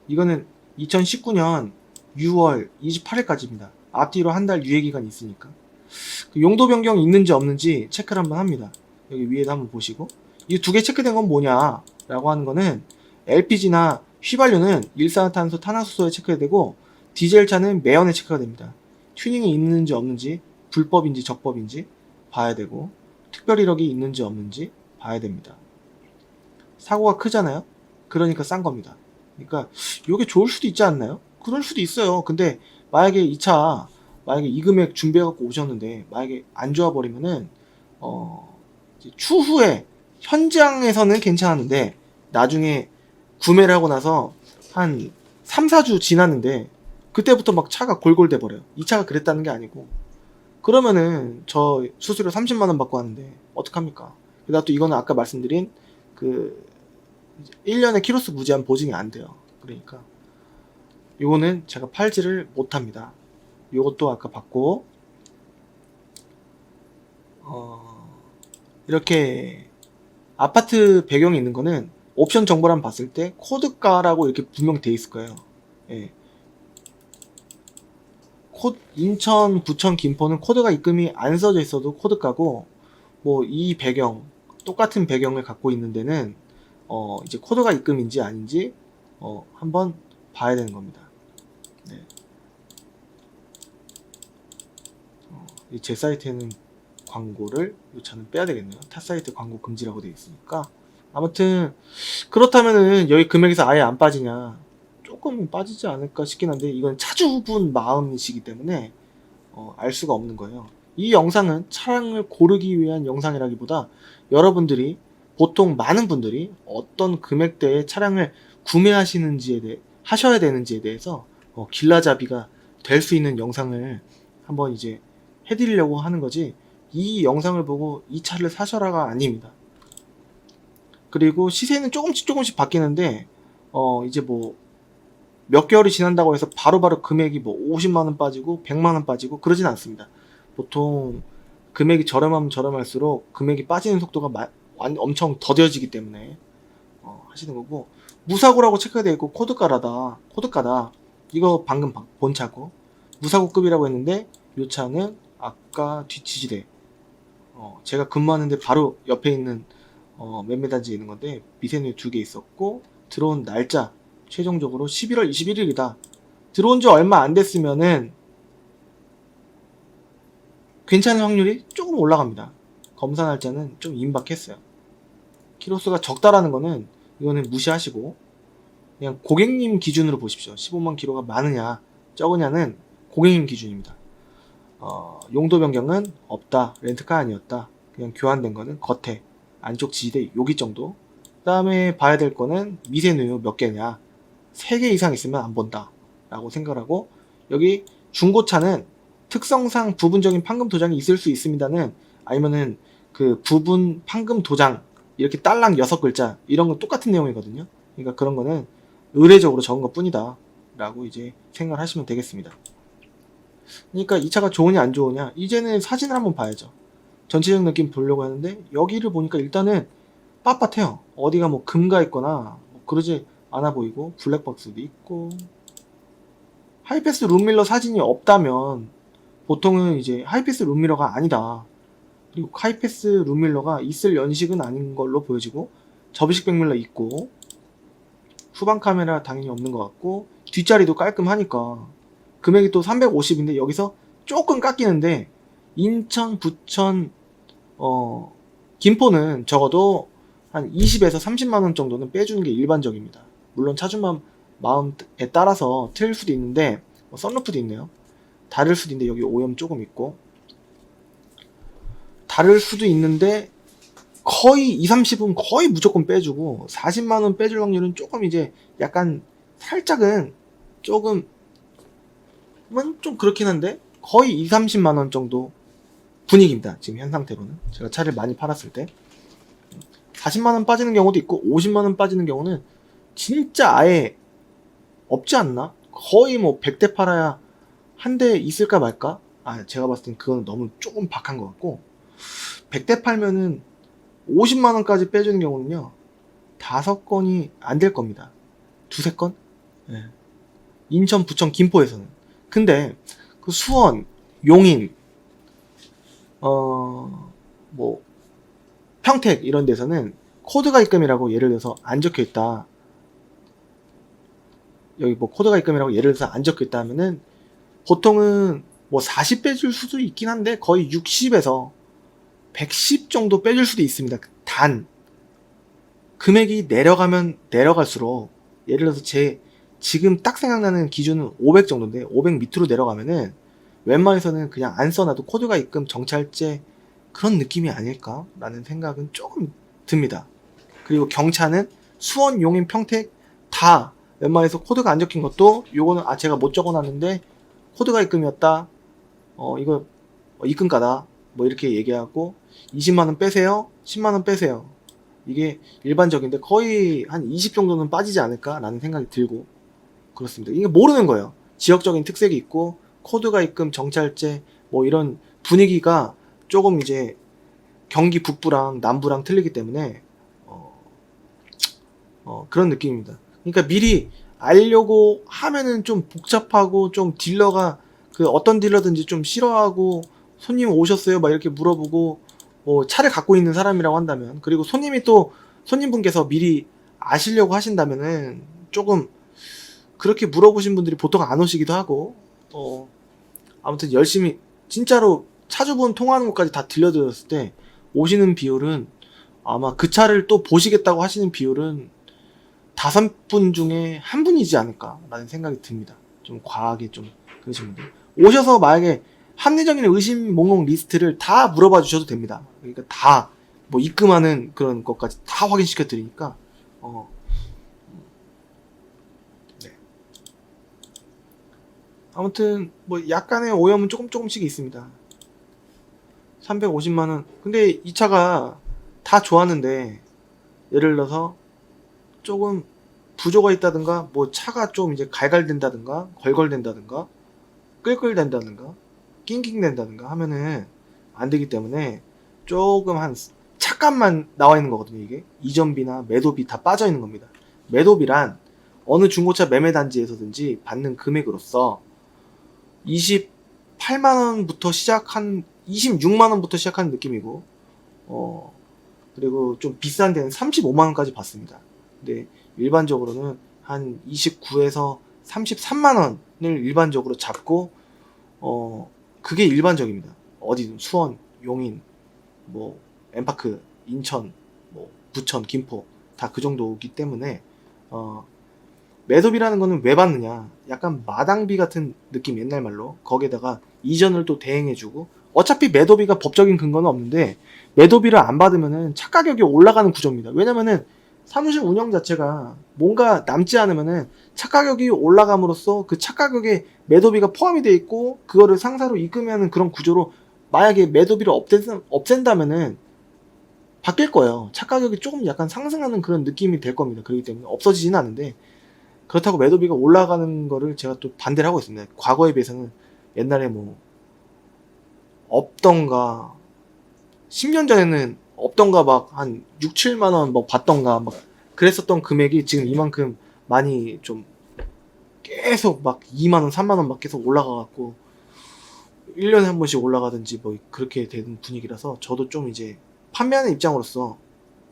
이거는 2019년 6월 28일까지입니다. 앞뒤로 한 달 유예기간이 있으니까. 그 용도 변경 있는지 없는지 체크를 한번 합니다. 여기 위에도 한번 보시고, 이 2개 체크된 건 뭐냐 라고 하는 거는 LPG나 휘발유는 일산화탄소 탄화수소에 체크해야 되고 디젤 차는 매연에 체크가 됩니다. 튜닝이 있는지 없는지, 불법인지 적법인지 봐야 되고 특별 이력이 있는지 없는지 봐야 됩니다. 사고가 크잖아요. 그러니까 싼 겁니다. 그러니까 이게 좋을 수도 있지 않나요? 그럴 수도 있어요. 근데 만약에 이 차 만약에 이 금액 준비해갖고 오셨는데 만약에 안 좋아 버리면은 이제 추후에 현장에서는 괜찮았는데 나중에 구매를 하고 나서 한 3, 4주 지났는데 그때부터 막 차가 골골대 버려요. 이 차가 그랬다는 게 아니고 그러면은 저 수수료 30만 원 받고 하는데 어떡합니까? 게다가 또 이거는 아까 말씀드린 그 1년의 키로수 무제한 보증이 안 돼요. 그러니까 요거는 제가 팔지를 못합니다. 요것도 아까 봤고 이렇게 아파트 배경이 있는 거는 옵션 정보란 봤을 때 코드가라고 이렇게 분명 돼 있을 거예요. 예. 인천, 부천, 김포는 코드가 입금이 안 써져 있어도 코드가고 뭐 이 배경 똑같은 배경을 갖고 있는 데는 이제 코드가 입금인지 아닌지 한번 봐야 되는 겁니다. 네. 제 사이트에는 광고를 이 차는 빼야 되겠네요. 타 사이트 광고 금지라고 되어 있으니까. 아무튼 그렇다면은 여기 금액에서 아예 안 빠지냐? 조금 빠지지 않을까 싶긴 한데 이건 차주분 마음이시기 때문에 알 수가 없는 거예요. 이 영상은 차량을 고르기 위한 영상이라기보다 여러분들이 보통 많은 분들이 어떤 금액대의 차량을 구매하시는지에 대해 하셔야 되는지에 대해서 길라잡이가 될 수 있는 영상을 한번 이제 해드리려고 하는 거지 이 영상을 보고 이 차를 사셔라가 아닙니다. 그리고 시세는 조금씩 바뀌는데 이제 뭐 몇 개월이 지난다고 해서 바로바로 금액이 뭐 50만원 빠지고 100만원 빠지고 그러진 않습니다. 보통 금액이 저렴하면 저렴할수록 금액이 빠지는 속도가 엄청 더뎌지기 때문에 하시는 거고 무사고라고 체크가 되어 있고 코드가다 이거 방금 본 차고 무사고급이라고 했는데 이 차는 아까 뒷치지대 제가 근무하는데 바로 옆에 있는 매매단지에 있는 건데 미세누이 2개 있었고 들어온 날짜 최종적으로 11월 21일이다. 들어온 지 얼마 안 됐으면은 괜찮은 확률이 조금 올라갑니다. 검사 날짜는 좀 임박했어요. 키로수가 적다라는 거는 이거는 무시하시고 그냥 고객님 기준으로 보십시오. 15만 키로가 많으냐 적으냐는 고객님 기준입니다. 용도 변경은 없다. 렌트카 아니었다. 그냥 교환된 거는 겉에 안쪽 지지대 여기 정도. 그 다음에 봐야 될 거는 미세누유 몇 개냐. 3개 이상 있으면 안 본다 라고 생각하고 여기 중고차는 특성상 부분적인 판금 도장이 있을 수 있습니다는 아니면은 그 부분 판금 도장 이렇게 딸랑 6글자 이런 건 똑같은 내용이거든요. 그러니까 그런 거는 의례적으로 적은 것 뿐이다 라고 이제 생각을 하시면 되겠습니다. 그러니까 이 차가 좋으냐 안 좋으냐 이제는 사진을 한번 봐야죠. 전체적인 느낌 보려고 하는데 여기를 보니까 일단은 빳빳해요. 어디가 뭐 금가 있거나 뭐 그러지 않아 보이고 블랙박스도 있고 하이패스 룸밀러 사진이 없다면 보통은 이제 하이패스 룸밀러가 아니다. 그리고 하이패스 룸밀러가 있을 연식은 아닌 걸로 보여지고 접이식 백밀러 있고 후방 카메라 당연히 없는 것 같고 뒷자리도 깔끔하니까 금액이 또 350인데 여기서 조금 깎이는데 인천, 부천, 김포는 적어도 한 20에서 30만원 정도는 빼주는 게 일반적입니다. 물론 차주만 마음에 따라서 틀릴 수도 있는데 썬루프도 있네요. 다를 수도 있는데 여기 오염 조금 있고 다를 수도 있는데 거의 2, 30은 거의 무조건 빼주고 40만원 빼줄 확률은 조금 이제 약간 살짝은 조금은 좀 그렇긴 한데 거의 2, 30만원 정도 분위기입니다. 지금 현 상태로는 제가 차를 많이 팔았을 때 40만원 빠지는 경우도 있고 50만원 빠지는 경우는 진짜 아예 없지 않나? 거의 뭐 100대 팔아야 한 대 있을까 말까? 제가 봤을 땐 그건 너무 조금 박한 것 같고 100대 팔면은 50만원까지 빼주는 경우는요 5건이 안 될 겁니다. 2-3건? 네. 인천, 부천, 김포에서는. 근데 그 수원, 용인 뭐 평택 이런 데서는 코드가 입금이라고 예를 들어서 안 적혀있다. 여기 뭐 코드가 입금이라고 예를 들어서 안 적혀 있다면은 보통은 뭐 40 빼줄 수도 있긴 한데 거의 60에서 110 정도 빼줄 수도 있습니다. 단 금액이 내려가면 내려갈수록 예를 들어서 제 지금 딱 생각나는 기준은 500 정도인데 500 밑으로 내려가면은 웬만해서는 그냥 안 써놔도 코드가 입금 정찰제 그런 느낌이 아닐까라는 생각은 조금 듭니다. 그리고 경차는 수원, 용인, 평택 다 웬만해서 코드가 안 적힌 것도 요거는 제가 못 적어놨는데 코드가 입금이었다. 이거 입금가다. 뭐 이렇게 얘기하고 20만원 빼세요. 10만원 빼세요. 이게 일반적인데 거의 한 20 정도는 빠지지 않을까라는 생각이 들고 그렇습니다. 이게 모르는 거예요. 지역적인 특색이 있고 코드가 입금 정찰제 뭐 이런 분위기가 조금 이제 경기 북부랑 남부랑 틀리기 때문에 그런 느낌입니다. 그러니까 미리 알려고 하면은 좀 복잡하고 좀 딜러가 그 어떤 딜러든지 좀 싫어하고 손님 오셨어요? 막 이렇게 물어보고 뭐 차를 갖고 있는 사람이라고 한다면 그리고 손님이 또 손님분께서 미리 아시려고 하신다면은 조금 그렇게 물어보신 분들이 보통 안 오시기도 하고 아무튼 열심히 진짜로 차주분 통화하는 것까지 다 들려드렸을 때 오시는 비율은 아마 그 차를 또 보시겠다고 하시는 비율은 5분 중에 1분이지 않을까라는 생각이 듭니다. 좀 과하게 좀 그러신 분들 오셔서 만약에 합리적인 의심 목록 리스트를 다 물어봐 주셔도 됩니다. 그러니까 다 뭐 입금하는 그런 것까지 다 확인시켜 드리니까 네. 아무튼 뭐 약간의 오염은 조금씩 있습니다. 350만원 근데 이 차가 다 좋았는데 예를 들어서 조금 부조가 있다든가 뭐 차가 좀 이제 갈갈된다든가 걸걸된다든가 끌끌댄다든가 낑낑댄다든가 하면은 안 되기 때문에 조금 한 차값만 나와 있는 거거든요. 이게 이전비나 매도비 다 빠져 있는 겁니다. 매도비란 어느 중고차 매매단지에서든지 받는 금액으로서 28만원부터 시작한 26만원부터 시작하는 느낌이고 그리고 좀 비싼 데는 35만원까지 받습니다. 근데 일반적으로는 한 29에서 33만원을 일반적으로 잡고 그게 일반적입니다. 어디든 수원, 용인, 뭐 엠파크, 인천, 뭐 부천, 김포 다 그 정도이기 때문에 매도비라는 거는 왜 받느냐 약간 마당비 같은 느낌 옛날 말로 거기에다가 이전을 또 대행해주고 어차피 매도비가 법적인 근거는 없는데 매도비를 안 받으면은 차 가격이 올라가는 구조입니다. 왜냐면은 사무실 운영 자체가 뭔가 남지 않으면은 차 가격이 올라감으로써 그 차 가격에 매도비가 포함이 돼 있고 그거를 상사로 입금하는 그런 구조로 만약에 매도비를 없앤다면은 바뀔 거예요. 차 가격이 조금 약간 상승하는 그런 느낌이 될 겁니다. 그렇기 때문에 없어지지는 않은데 그렇다고 매도비가 올라가는 거를 제가 또 반대를 하고 있습니다. 과거에 비해서는 옛날에 뭐 없던가 10년 전에는 없던가 막 한 6, 7만원 뭐 받던가 막 그랬었던 금액이 지금 이만큼 많이 좀 계속 막 2만원, 3만원 막 계속 올라가갖고 1년에 한 번씩 올라가든지 뭐 그렇게 되는 분위기라서 저도 좀 이제 판매하는 입장으로서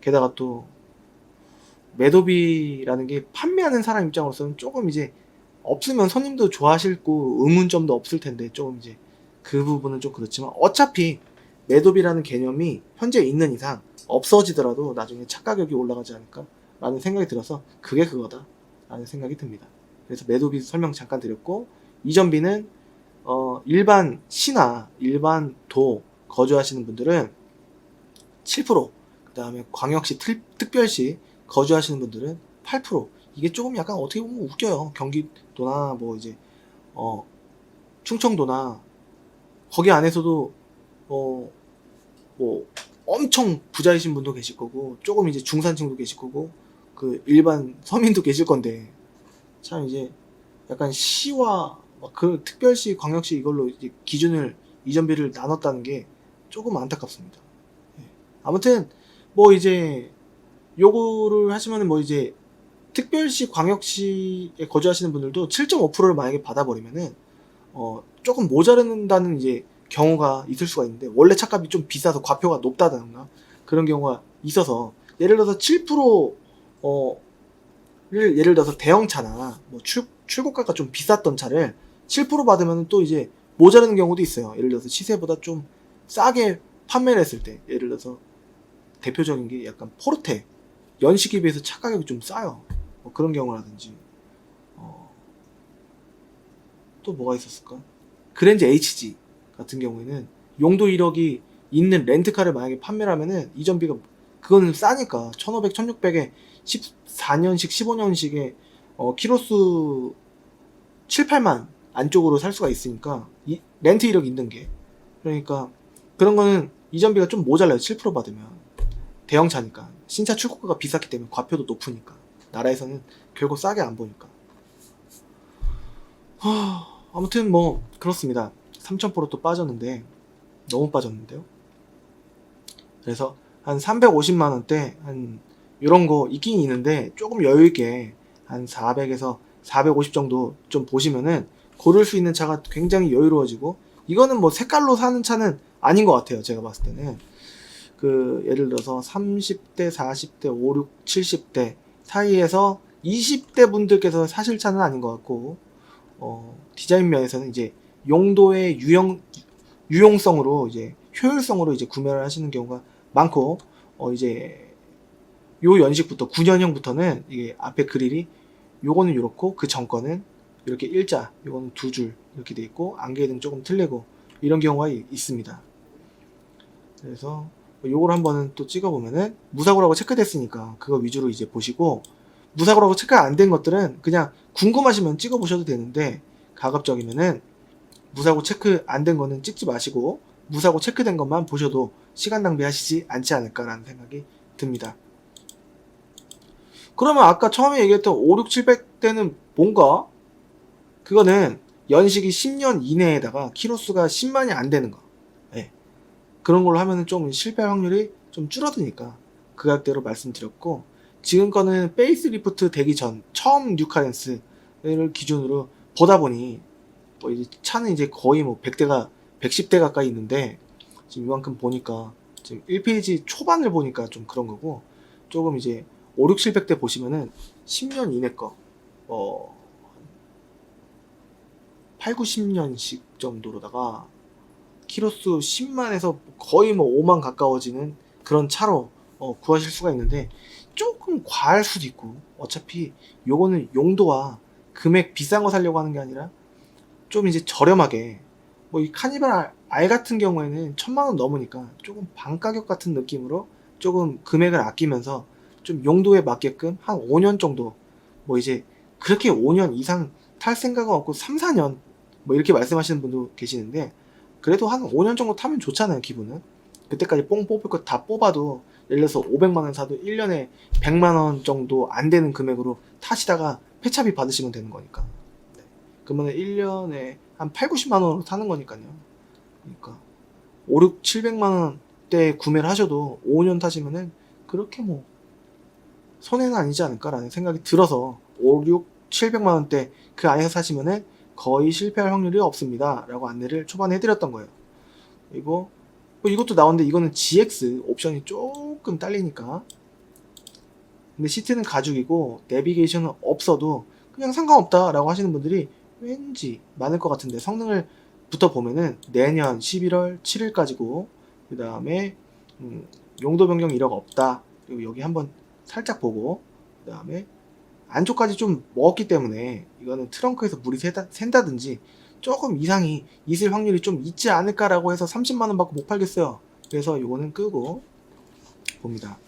게다가 또 매도비라는 게 판매하는 사람 입장으로서는 조금 이제 없으면 손님도 좋아하실고 의문점도 없을 텐데 조금 이제 그 부분은 좀 그렇지만 어차피 매도비라는 개념이 현재 있는 이상 없어지더라도 나중에 차 가격이 올라가지 않을까 라는 생각이 들어서 그게 그거다 라는 생각이 듭니다. 그래서 매도비 설명 잠깐 드렸고 이전비는 일반 시나 일반 도 거주하시는 분들은 7%, 그 다음에 광역시 특별시 거주하시는 분들은 8%. 이게 조금 약간 어떻게 보면 웃겨요. 경기도나 뭐 이제 충청도나 거기 안에서도 뭐 엄청 부자이신 분도 계실 거고 조금 이제 중산층도 계실 거고 그 일반 서민도 계실 건데 참 이제 약간 시와 그 특별시, 광역시 이걸로 이제 기준을 이전비를 나눴다는 게 조금 안타깝습니다. 아무튼 뭐 이제 요거를 하시면은 뭐 이제 특별시, 광역시에 거주하시는 분들도 7.5%를 만약에 받아버리면은 조금 모자른다는 이제 경우가 있을 수가 있는데 원래 차값이 좀 비싸서 과표가 높다던가 그런 경우가 있어서 예를 들어서 7% 예를 들어서 대형차나 뭐 출고가가 좀 비쌌던 차를 7% 받으면 또 이제 모자라는 경우도 있어요. 예를 들어서 시세보다 좀 싸게 판매를 했을 때, 예를 들어서 대표적인 게 약간 포르테, 연식에 비해서 차 가격이 좀 싸요. 뭐 그런 경우라든지 또 뭐가 있었을까? 그랜저 HG 같은 경우에는 용도 이력이 있는 렌트카를 만약에 판매를 하면은 이전비가 그거는 싸니까 1500, 1600에 14년식, 15년식에 키로수 7, 8만 안쪽으로 살 수가 있으니까 렌트 이력 있는 게, 그러니까 그런 거는 이전비가 좀 모자라요. 7% 받으면 대형차니까. 신차 출고가가 비쌌기 때문에 과표도 높으니까 나라에서는 결국 싸게 안 보니까. 아무튼 뭐 그렇습니다. 3000% 또 빠졌는데 너무 빠졌는데요. 그래서 한 350만원대 한 이런 거 있긴 있는데 조금 여유있게 한 400에서 450 정도 좀 보시면은 고를 수 있는 차가 굉장히 여유로워지고, 이거는 뭐 색깔로 사는 차는 아닌 것 같아요. 제가 봤을 때는 그 예를 들어서 30대, 40대, 5, 6, 70대 사이에서 20대 분들께서 사실 차는 아닌 것 같고, 디자인 면에서는 이제 용도의 유용성으로 이제 효율성으로 이제 구매를 하시는 경우가 많고, 이제 요 연식부터 9년형부터는 이게 앞에 그릴이 요거는 이렇고 그 전거는 이렇게 일자, 요거는 두 줄 이렇게 돼 있고 안개등 조금 틀리고 이런 경우가 있습니다. 그래서 요걸 한번은 또 찍어보면은 무사고라고 체크됐으니까 그거 위주로 이제 보시고, 무사고라고 체크가 안 된 것들은 그냥 궁금하시면 찍어보셔도 되는데, 가급적이면은 무사고 체크 안 된 거는 찍지 마시고 무사고 체크된 것만 보셔도 시간 낭비하시지 않지 않을까라는 생각이 듭니다. 그러면 아까 처음에 얘기했던 5, 6, 700대는 뭔가? 그거는 연식이 10년 이내에다가 키로수가 10만이 안 되는 거. 네. 그런 걸로 하면은 좀 실패 확률이 좀 줄어드니까 그 가격대로 말씀드렸고, 지금 거는 페이스리프트 되기 전 처음 뉴카렌스를 기준으로 보다 보니 뭐 이제 차는 이제 거의 뭐 100대가 110대 가까이 있는데, 지금 이만큼 보니까 지금 1페이지 초반을 보니까 좀 그런 거고, 조금 이제 5, 6, 700대 보시면은 10년 이내 거 8, 90년식 정도로다가 키로수 10만에서 거의 뭐 5만 가까워지는 그런 차로 구하실 수가 있는데, 조금 과할 수도 있고, 어차피 요거는 용도와 금액 비싼 거 사려고 하는 게 아니라 좀 이제 저렴하게, 뭐 이 카니발 R 같은 경우에는 1000만원 넘으니까 조금 반가격 같은 느낌으로 조금 금액을 아끼면서 좀 용도에 맞게끔 한 5년 정도, 뭐 이제 그렇게 5년 이상 탈 생각은 없고 3, 4년 뭐 이렇게 말씀하시는 분도 계시는데, 그래도 한 5년 정도 타면 좋잖아요. 기분은 그때까지 뽕 뽑을 거 다 뽑아도, 예를 들어서 500만원 사도 1년에 100만원 정도 안 되는 금액으로 타시다가 폐차비 받으시면 되는 거니까. 네. 그러면 1년에 한 8, 90만원으로 타는 거니까요. 그러니까 5, 6, 700만원대 구매를 하셔도 5년 타시면은 그렇게 뭐 손해는 아니지 않을까라는 생각이 들어서 5, 6, 700만원대 그 안에서 사시면은 거의 실패할 확률이 없습니다 라고 안내를 초반에 해드렸던 거예요. 그리고 뭐 이것도 나오는데, 이거는 GX 옵션이 조금 딸리니까, 근데 시트는 가죽이고 내비게이션은 없어도 그냥 상관없다 라고 하시는 분들이 왠지 많을 것 같은데, 성능을 부터 보면은 내년 11월 7일까지고, 그 다음에 용도 변경 이력 없다, 그리고 여기 한번 살짝 보고, 그 다음에 안쪽까지 좀 먹었기 때문에 이거는 트렁크에서 물이 샌다든지 조금 이상이 있을 확률이 좀 있지 않을까라고 해서 30만원 받고 못 팔겠어요. 그래서 이거는 끄고 봅니다.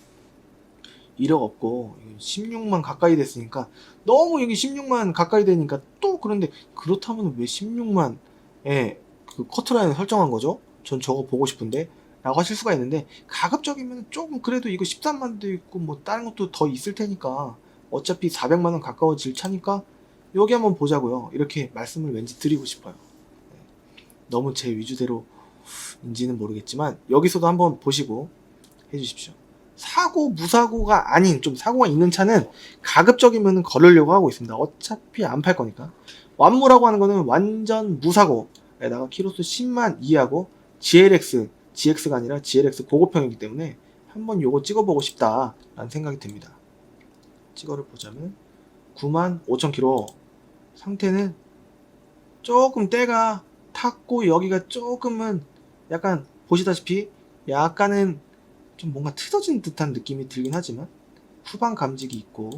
이력 없고 16만 가까이 됐으니까, 너무 여기 16만 가까이 되니까 또, 그런데 그렇다면 왜 16만에 그 커트라인을 설정한 거죠? 전 저거 보고 싶은데 라고 하실 수가 있는데, 가급적이면 조금 그래도 이거 13만도 있고 뭐 다른 것도 더 있을 테니까 어차피 400만원 가까워질 차니까 여기 한번 보자고요. 이렇게 말씀을 왠지 드리고 싶어요. 너무 제 위주대로인지는 모르겠지만 여기서도 한번 보시고 해주십시오. 사고 무사고가 아닌 좀 사고가 있는 차는 가급적이면 걸으려고 하고 있습니다. 어차피 안 팔 거니까. 완무라고 하는 거는 완전 무사고에다가 키로수 10만 이하고 GX가 아니라 GLX 고급형이기 때문에 한번 요거 찍어보고 싶다라는 생각이 듭니다. 찍어를 보자면 95,000km. 상태는 조금 때가 탔고 여기가 조금은 약간 보시다시피 약간은 좀 뭔가 틀어진 듯한 느낌이 들긴 하지만 후방 감직이 있고,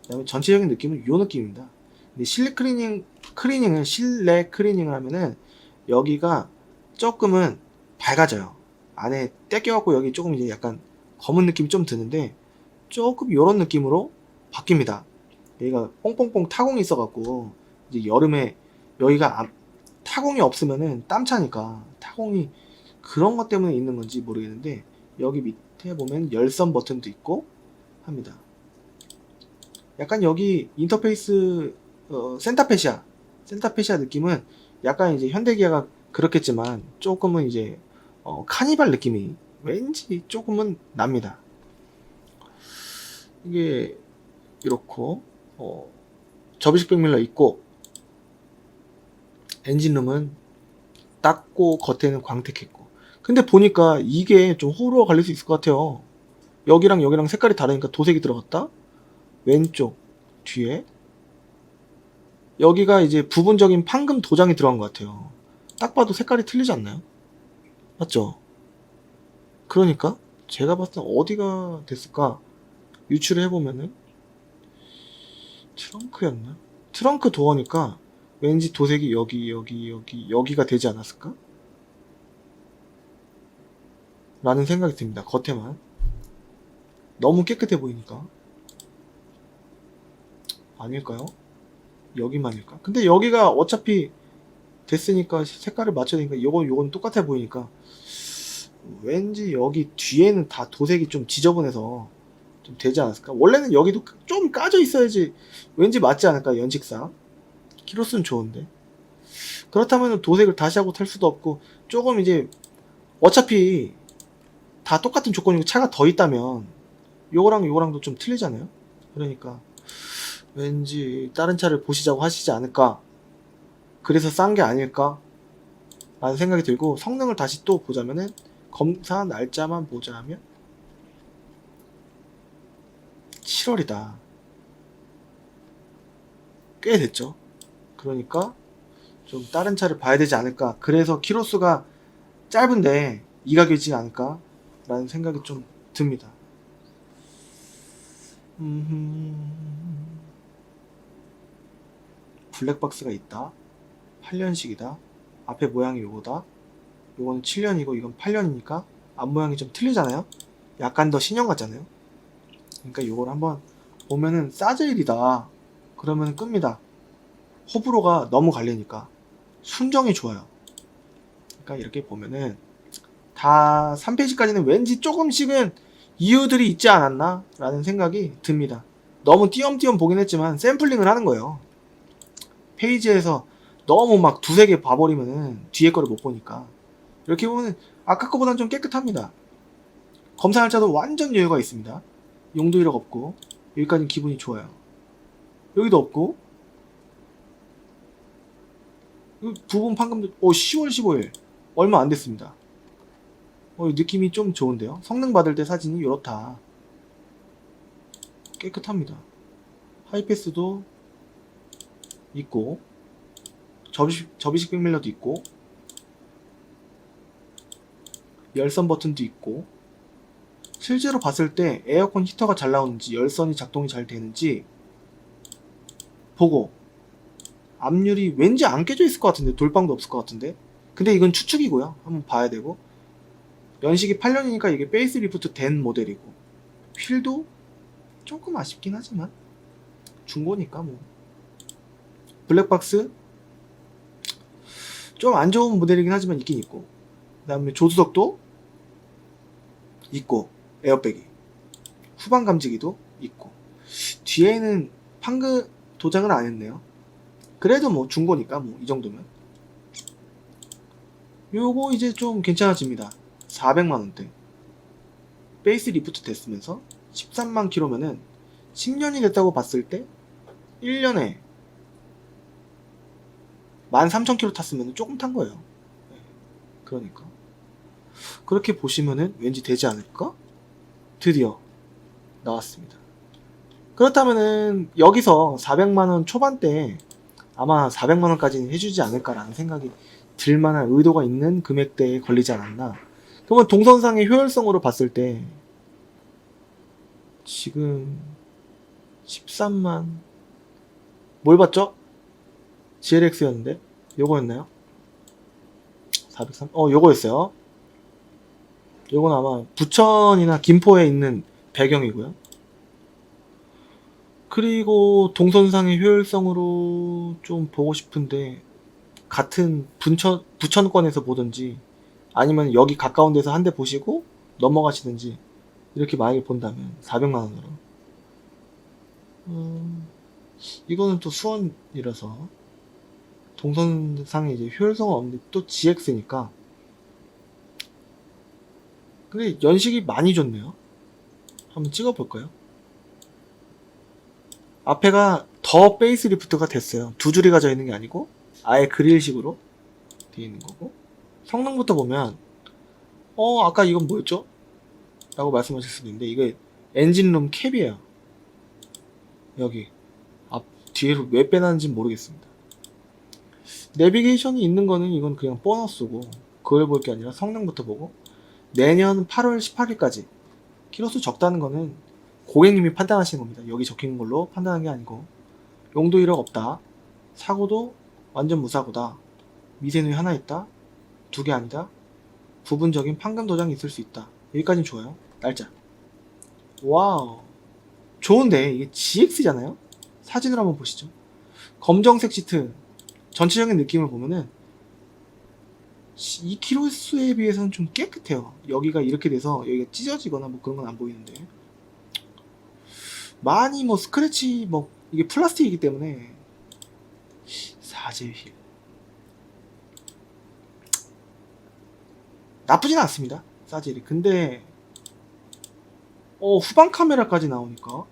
그 다음에 전체적인 느낌은 요 느낌입니다. 근데 실내 클리닝을 하면은 여기가 조금은 밝아져요. 안에 때 껴갖고 여기 조금 이제 약간 검은 느낌이 좀 드는데 조금 요런 느낌으로 바뀝니다. 여기가 뽕뽕뽕 타공이 있어갖고 이제 여름에 여기가 타공이 없으면은 땀 차니까 타공이 그런 것 때문에 있는 건지 모르겠는데 여기 밑에 보면 열선 버튼도 있고 합니다. 약간 여기 인터페이스 센터페시아 느낌은 약간 이제 현대기아가 그렇겠지만 조금은 이제 카니발 느낌이 왠지 조금은 납니다. 이게 이렇고 접이식 백밀러 있고 엔진룸은 닦고 겉에는 광택했고, 근데 보니까 이게 좀 호불호가 갈릴 수 있을 것 같아요. 여기랑 여기랑 색깔이 다르니까 도색이 들어갔다. 왼쪽 뒤에 여기가 이제 부분적인 판금 도장이 들어간 것 같아요. 딱 봐도 색깔이 틀리지 않나요? 맞죠? 그러니까 제가 봤을 때 어디가 됐을까 유추를 해보면은 트렁크였나? 트렁크 도어니까 왠지 도색이 여기가 되지 않았을까? 라는 생각이 듭니다. 겉에만 너무 깨끗해 보이니까. 아닐까요? 여기만일까? 근데 여기가 어차피 됐으니까 색깔을 맞춰야 되니까 요건 똑같아 보이니까 왠지 여기 뒤에는 다 도색이 좀 지저분해서 좀 되지 않았을까? 원래는 여기도 좀 까져 있어야지 왠지 맞지 않을까? 연식상 키로수는 좋은데 그렇다면 도색을 다시 하고 탈 수도 없고, 조금 이제 어차피 다 똑같은 조건이고 차가 더 있다면 요거랑 요거랑도 좀 틀리잖아요. 그러니까 왠지 다른 차를 보시자고 하시지 않을까, 그래서 싼 게 아닐까 라는 생각이 들고, 성능을 다시 또 보자면은 검사 날짜만 보자면 7월이다. 꽤 됐죠. 그러니까 좀 다른 차를 봐야 되지 않을까, 그래서 키로수가 짧은데 이 가격이지 않을까 라는 생각이 좀 듭니다. 블랙박스가 있다. 8년식이다. 앞에 모양이 요거다. 요거는 7년이고 이건 8년이니까 앞모양이 좀 틀리잖아요. 약간 더 신형 같잖아요. 그러니까 요걸 한번 보면은 싸제일이다 그러면 끕니다. 호불호가 너무 갈리니까 순정이 좋아요. 그러니까 이렇게 보면은 다 3페이지까지는 왠지 조금씩은 이유들이 있지 않았나 라는 생각이 듭니다. 너무 띄엄띄엄 보긴 했지만 샘플링을 하는 거예요. 페이지에서 너무 막 두세 개 봐버리면은 뒤에 거를 못 보니까. 이렇게 보면 아까 거보다는 좀 깨끗합니다. 검사 날짜도 완전 여유가 있습니다. 용도 이력 없고 여기까지는 기분이 좋아요. 여기도 없고 부분 판금도 10월 15일 얼마 안 됐습니다. 느낌이 좀 좋은데요. 성능 받을 때 사진이 이렇다. 깨끗합니다. 하이패스도 있고 접이식 백밀러도 있고 열선 버튼도 있고, 실제로 봤을 때 에어컨 히터가 잘 나오는지 열선이 작동이 잘 되는지 보고, 압률이 왠지 안 깨져 있을 것 같은데, 돌방도 없을 것 같은데, 근데 이건 추측이고요. 한번 봐야 되고, 연식이 8년이니까 이게 페이스 리프트 된 모델이고, 휠도 조금 아쉽긴 하지만 중고니까 뭐. 블랙박스 좀 안 좋은 모델이긴 하지만 있긴 있고, 그 다음에 조수석도 있고, 에어백이 후방 감지기도 있고, 뒤에는 판그 도장을 안 했네요. 그래도 뭐 중고니까 뭐 이 정도면 요거 이제 좀 괜찮아집니다. 400만원대 페이스 리프트 됐으면서 13만 킬로면은 10년이 됐다고 봤을 때 1년에 13,000km 탔으면 조금 탄 거예요. 그러니까 그렇게 보시면은 왠지 되지 않을까? 드디어 나왔습니다. 그렇다면은 여기서 400만원 초반대 아마 400만원까지는 해주지 않을까라는 생각이 들만한 의도가 있는 금액대에 걸리지 않았나. 그러면 동선상의 효율성으로 봤을 때 지금 13만 뭘 봤죠? GLX였는데 요거였나요? 403? 요거였어요. 요건 아마 부천이나 김포에 있는 배경이고요. 그리고 동선상의 효율성으로 좀 보고 싶은데 같은 부천권에서 보든지 아니면 여기 가까운 데서 한 대 보시고 넘어가시든지 이렇게 만약에 본다면 400만원으로 이거는 또 수원이라서 동선상에 이제 효율성은 없는데 또 GX니까 근데 연식이 많이 좋네요. 한번 찍어볼까요? 앞에가 더 페이스리프트가 됐어요. 두 줄이 가져 있는 게 아니고 아예 그릴식으로 되어 있는 거고 성능부터 보면 아까 이건 뭐였죠? 라고 말씀하실 수도 있는데 이게 엔진룸 캡이에요. 여기 앞 뒤에로 왜 빼놨는지 모르겠습니다. 내비게이션이 있는 거는 이건 그냥 보너스고 그걸 볼 게 아니라 성능부터 보고 내년 8월 18일까지 키로수 적다는 거는 고객님이 판단하시는 겁니다. 여기 적힌 걸로 판단한 게 아니고 용도 이력 없다. 사고도 완전 무사고다. 미세누이 하나 있다. 두 개 아니다. 부분적인 판금 도장이 있을 수 있다. 여기까지는 좋아요. 날짜. 와우. 좋은데 이게 GX잖아요. 사진으로 한번 보시죠. 검정색 시트 전체적인 느낌을 보면은 2kg수에 비해서는 좀 깨끗해요. 여기가 이렇게 돼서 여기가 찢어지거나 뭐 그런 건 안 보이는데 많이 뭐 스크래치 뭐 이게 플라스틱이기 때문에 사제휠 나쁘진 않습니다. 사제휠이 근데 후방 카메라까지 나오니까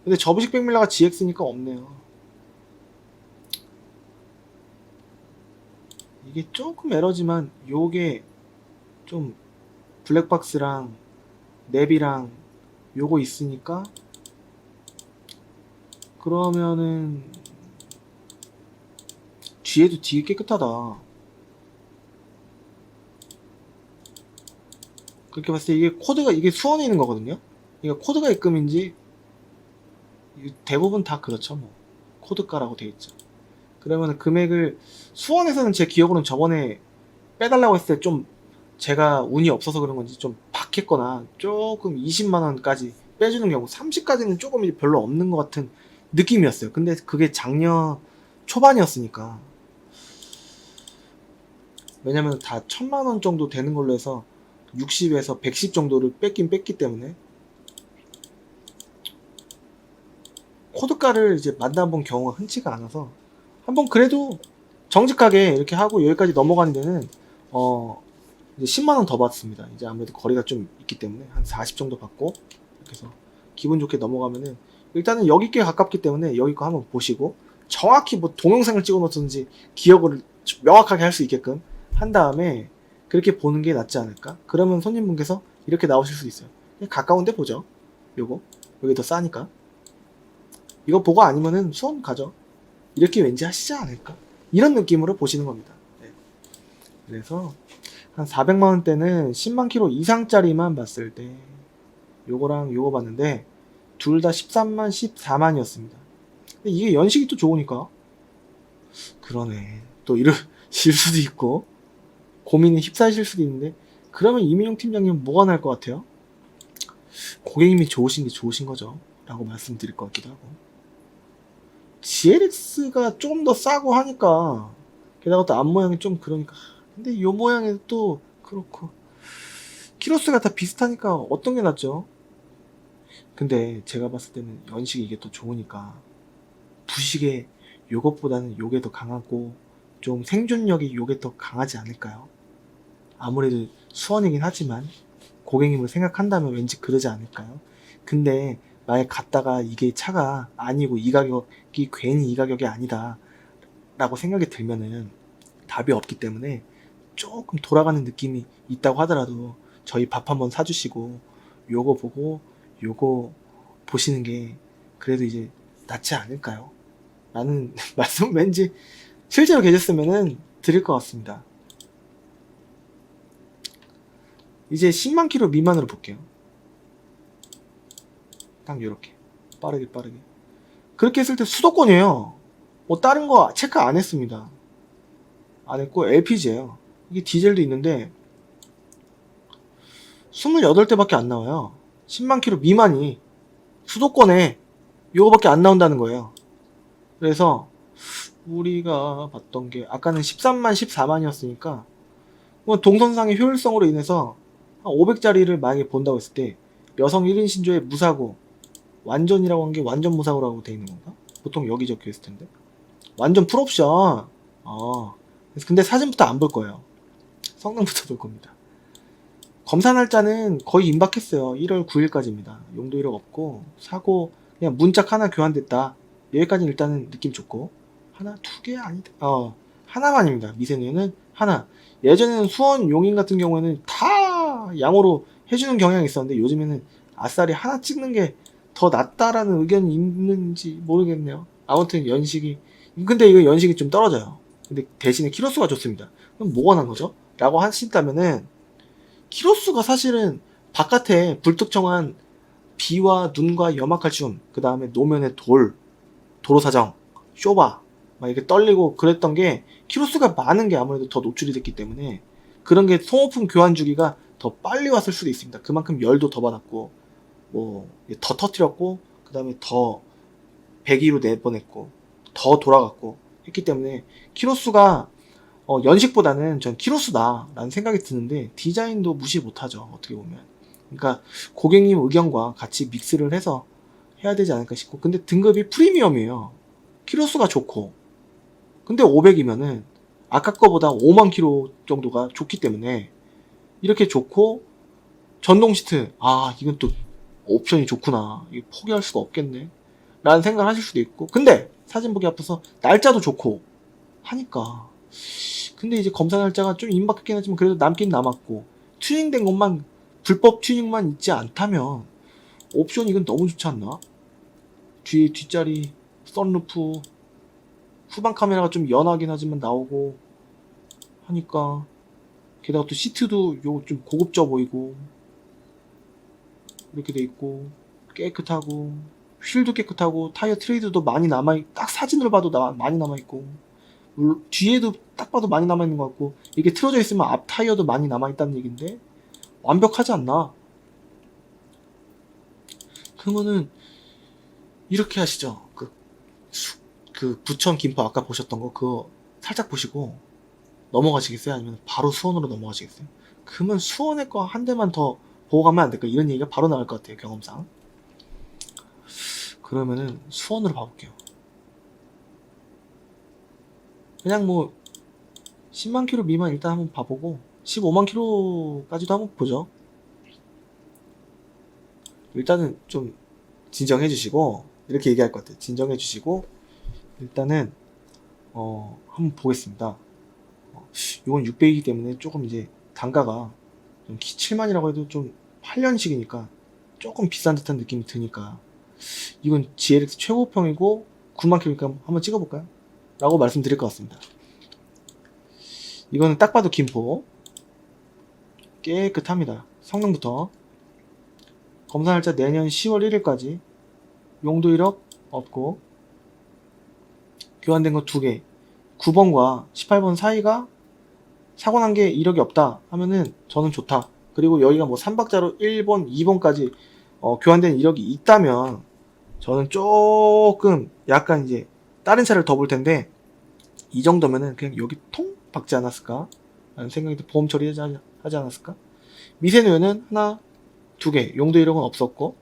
근데 접이식 백밀러가 GX니까 없네요. 이게 조금 에러지만 요게 좀 블랙박스랑 냅이랑 요거 있으니까 그러면은 뒤에도 되게 깨끗하다. 그렇게 봤을 때 이게 코드가 이게 수원에 있는 거거든요. 이게 코드가 입금인지 대부분 다 그렇죠. 뭐 코드가라고 되어 있죠. 그러면 금액을 수원에서는 제 기억으로는 저번에 빼달라고 했을 때 좀 제가 운이 없어서 그런 건지 좀 박했거나 조금 20만원까지 빼주는 경우 30까지는 조금 별로 없는 것 같은 느낌이었어요. 근데 그게 작년 초반이었으니까 왜냐면 다 1000만원 정도 되는 걸로 해서 60에서 110 정도를 뺐긴 뺐기 때문에 코드가를 이제 만나본 경우가 흔치가 않아서 한번 그래도 정직하게 이렇게 하고 여기까지 넘어가는 데는 이제 10만원 더 받습니다. 이제 아무래도 거리가 좀 있기 때문에 한 40 정도 받고 이렇게 해서 기분 좋게 넘어가면은 일단은 여기 께 가깝기 때문에 여기 거 한번 보시고 정확히 뭐 동영상을 찍어 놓든지 기억을 명확하게 할 수 있게끔 한 다음에 그렇게 보는 게 낫지 않을까? 그러면 손님분께서 이렇게 나오실 수 있어요. 그냥 가까운데 보죠. 요거 여기 더 싸니까 이거 보고 아니면은 수원 가죠. 이렇게 왠지 하시지 않을까? 이런 느낌으로 보시는 겁니다. 네. 그래서 한 400만원대는 10만 킬로 이상짜리만 봤을 때 요거랑 요거 봤는데 둘 다 13만 14만이었습니다. 근데 이게 연식이 또 좋으니까 그러네 또 이러실 수도 있고 고민이 휩싸이실 수도 있는데 그러면 이민용 팀장님은 뭐가 나을 것 같아요? 고객님이 좋으신 게 좋으신 거죠 라고 말씀드릴 것 같기도 하고 GLX가 좀 더 싸고 하니까 게다가 또 앞모양이 좀 그러니까 근데 요 모양이 또 그렇고 키로수가 다 비슷하니까 어떤 게 낫죠? 근데 제가 봤을 때는 연식이 이게 더 좋으니까 부식에 요것보다는 요게 더 강하고 좀 생존력이 요게 더 강하지 않을까요? 아무래도 수원이긴 하지만 고객님을 생각한다면 왠지 그러지 않을까요? 근데 만약 갔다가 이게 차가 아니고 이 가격이 괜히 이 가격이 아니다 라고 생각이 들면은 답이 없기 때문에 조금 돌아가는 느낌이 있다고 하더라도 저희 밥 한번 사주시고 요거 보고 요거 보시는 게 그래도 이제 낫지 않을까요? 라는 말씀 왠지 실제로 계셨으면은 드릴 것 같습니다. 이제 10만 킬로 미만으로 볼게요. 딱 요렇게 빠르게 그렇게 했을 때 수도권이에요. 뭐 다른 거 체크 안 했습니다. 안 했고 LPG예요. 이게 디젤도 있는데 28대밖에 안 나와요. 10만 킬로 미만이 수도권에 요거밖에 안 나온다는 거예요. 그래서 우리가 봤던 게 아까는 13만 14만이었으니까 뭐 동선상의 효율성으로 인해서 한 500짜리를 만약에 본다고 했을 때 여성 1인 신조의 무사고 완전이라고 한 게 완전 무사고라고 돼 있는 건가? 보통 여기 적혀 있을 텐데 완전 풀옵션. 근데 사진부터 안 볼 거예요. 성능부터 볼 겁니다. 검사 날짜는 거의 임박했어요. 1월 9일까지입니다. 용도 이력 없고 사고 그냥 문짝 하나 교환됐다. 여기까지는 일단은 느낌 좋고 하나 두 개 아니다. 하나만입니다. 미세누에는 하나. 예전에는 수원 용인 같은 경우에는 다 양호로 해주는 경향이 있었는데 요즘에는 아싸리 하나 찍는 게 더 낫다라는 의견이 있는지 모르겠네요. 아무튼 연식이 근데 이거 연식이 좀 떨어져요. 근데 대신에 키로수가 좋습니다. 그럼 뭐가 난 거죠? 라고 하신다면은 키로수가 사실은 바깥에 불특정한 비와 눈과 염화칼슘 그 다음에 노면의 도로사정 쇼바 막 이렇게 떨리고 그랬던 게 키로수가 많은 게 아무래도 더 노출이 됐기 때문에 그런 게 소모품 교환 주기가 더 빨리 왔을 수도 있습니다. 그만큼 열도 더 받았고 뭐 더 터뜨렸고 그 다음에 더 배기로 내보냈고 더 돌아갔고 했기 때문에 키로수가 연식보다는 전 키로수다 라는 생각이 드는데 디자인도 무시 못하죠. 어떻게 보면 그러니까 고객님 의견과 같이 믹스를 해서 해야 되지 않을까 싶고 근데 등급이 프리미엄이에요. 키로수가 좋고 근데 500이면은 아까 거보다 5만 킬로 정도가 좋기 때문에 이렇게 좋고 전동 시트 이건 또 옵션이 좋구나 이거 포기할 수가 없겠네 라는 생각을 하실 수도 있고 근데 사진 보기 앞서서 날짜도 좋고 하니까 근데 이제 검사 날짜가 좀 임박했긴 하지만 그래도 남긴 남았고 튜닝된 것만 불법 튜닝만 있지 않다면 옵션 이건 너무 좋지 않나? 뒤에 뒷자리 썬루프 후방 카메라가 좀 연하긴 하지만 나오고 하니까 게다가 또 시트도 요 좀 고급져 보이고 이렇게 돼 있고 깨끗하고 휠도 깨끗하고 타이어 트레이드도 많이 남아있 딱 사진으로 봐도 많이 남아있고 뒤에도 딱 봐도 많이 남아있는 것 같고 이게 틀어져 있으면 앞 타이어도 많이 남아있다는 얘긴데 완벽하지 않나? 그러면은 이렇게 하시죠. 그 부천 김포 아까 보셨던 거 그거 살짝 보시고 넘어가시겠어요? 아니면 바로 수원으로 넘어가시겠어요? 그러면 수원에 거 한 대만 더 보고 가면 안 될까? 이런 얘기가 바로 나올 것 같아요. 경험상. 그러면은 수원으로 봐볼게요. 그냥 뭐 10만 킬로 미만 일단 한번 봐보고 15만 킬로까지도 한번 보죠. 일단은 좀 진정해 주시고 이렇게 얘기할 것 같아요. 진정해 주시고 일단은 한번 보겠습니다. 이건 600이기 때문에 조금 이제 단가가 좀 7만이라고 해도 좀 8년식이니까 조금 비싼 듯한 느낌이 드니까 이건 GLX 최고평이고 9만 킬로니까 한번 찍어볼까요? 라고 말씀드릴 것 같습니다. 이거는 딱 봐도 김포 깨끗합니다. 성능부터 검사 날짜 내년 10월 1일까지 용도 이력 없고 교환된 거 2개 9번과 18번 사이가 사고 난 게 이력이 없다 하면은 저는 좋다. 그리고 여기가 뭐 3박자로 1번, 2번까지 교환된 이력이 있다면 저는 조금 약간 이제 다른 차를 더 볼 텐데 이 정도면은 그냥 여기 통 박지 않았을까 라는 생각이 들 보험 처리하지 않았을까. 미세누에는 하나, 2개 용도 이력은 없었고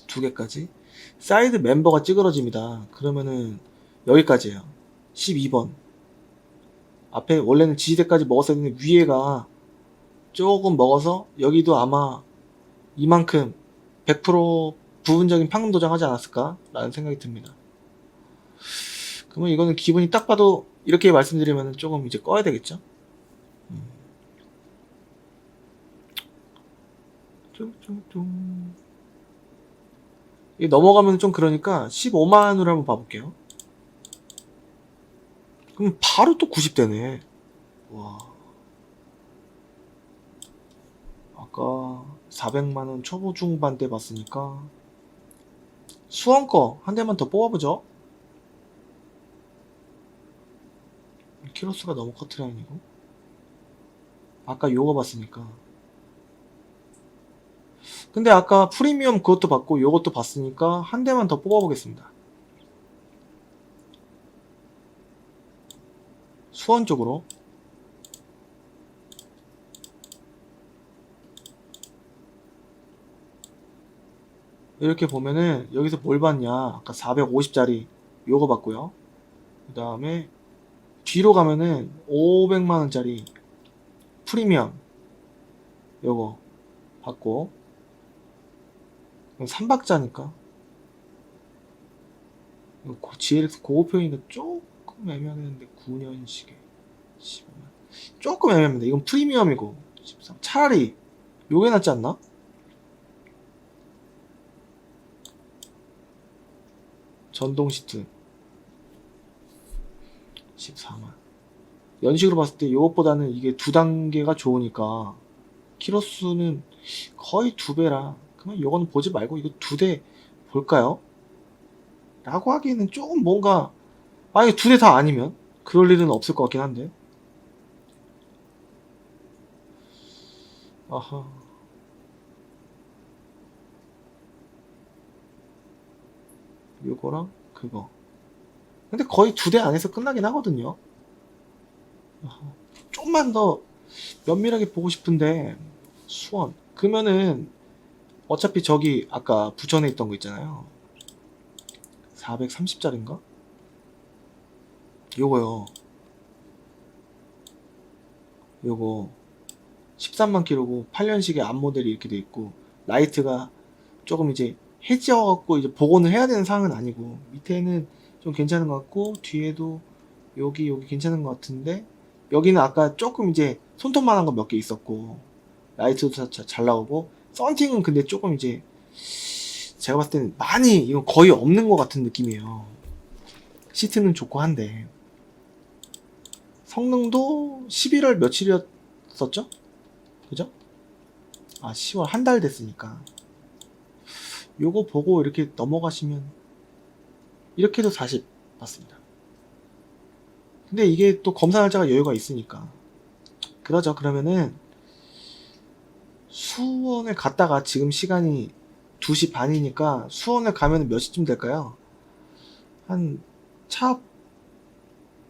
2개까지 사이드 멤버가 찌그러집니다. 그러면은 여기까지예요. 12번 앞에 원래는 지지대까지 먹었어야 되는데 위에가 조금 먹어서 여기도 아마 이만큼 100% 부분적인 판금 도장하지 않았을까 라는 생각이 듭니다. 그러면 이거는 기분이 딱 봐도 이렇게 말씀드리면 조금 이제 꺼야 되겠죠. 뚱뚱뚱. 이게 넘어가면 좀 그러니까 15만으로 한번 봐볼게요. 그럼 바로 또 90대네. 와. 아까 400만원 초보 중반대 봤으니까 수원 거 한 대만 더 뽑아보죠. 키로수가 너무 커트라인이고. 아까 요거 봤으니까. 근데 아까 프리미엄 그것도 봤고 요것도 봤으니까 한 대만 더 뽑아보겠습니다. 수원 쪽으로. 이렇게 보면은 여기서 뭘 봤냐, 아까 450짜리 요거 봤고요. 그 다음에 뒤로 가면은 500만원짜리 프리미엄 요거 봤고, 3박자니까 GLX 고급형이니까 조금 애매하는데 9년식에 15만 조금 애매합니다. 이건 프리미엄이고 13. 차라리 요게 낫지 않나? 전동 시트 14만. 연식으로 봤을 때 이것보다는 이게 두 단계가 좋으니까 키로수는 거의 2배라 그러면 요거는 보지 말고 이거 2대 볼까요? 라고 하기에는 조금 뭔가, 만약에 2대 다 아니면 그럴 일은 없을 것 같긴 한데. 아하. 요거랑 그거. 근데 거의 2대 안에서 끝나긴 하거든요. 아하. 좀만 더 면밀하게 보고 싶은데 수원 그러면은 어차피 저기 아까 부천에 있던 거 있잖아요. 430짜리인가? 요거요. 요거 13만 킬로고 8년식의 앞 모델이 이렇게 돼 있고 라이트가 조금 이제 해지어갖고 이제 복원을 해야 되는 상황은 아니고 밑에는 좀 괜찮은 것 같고 뒤에도 여기 괜찮은 것 같은데 여기는 아까 조금 이제 손톱만한 거 몇 개 있었고 라이트도 잘 나오고 썬팅은 근데 조금 이제 제가 봤을 때는 많이 이건 거의 없는 것 같은 느낌이에요. 시트는 좋고 한데 성능도 11월 며칠이었었죠? 그죠? 아 10월 한 달 됐으니까 요거 보고 이렇게 넘어가시면 이렇게 해도 40 맞습니다. 근데 이게 또 검사 날짜가 여유가 있으니까 그러죠. 그러면은 수원을 갔다가 지금 시간이 2시 반이니까 수원을 가면 몇 시쯤 될까요? 한 차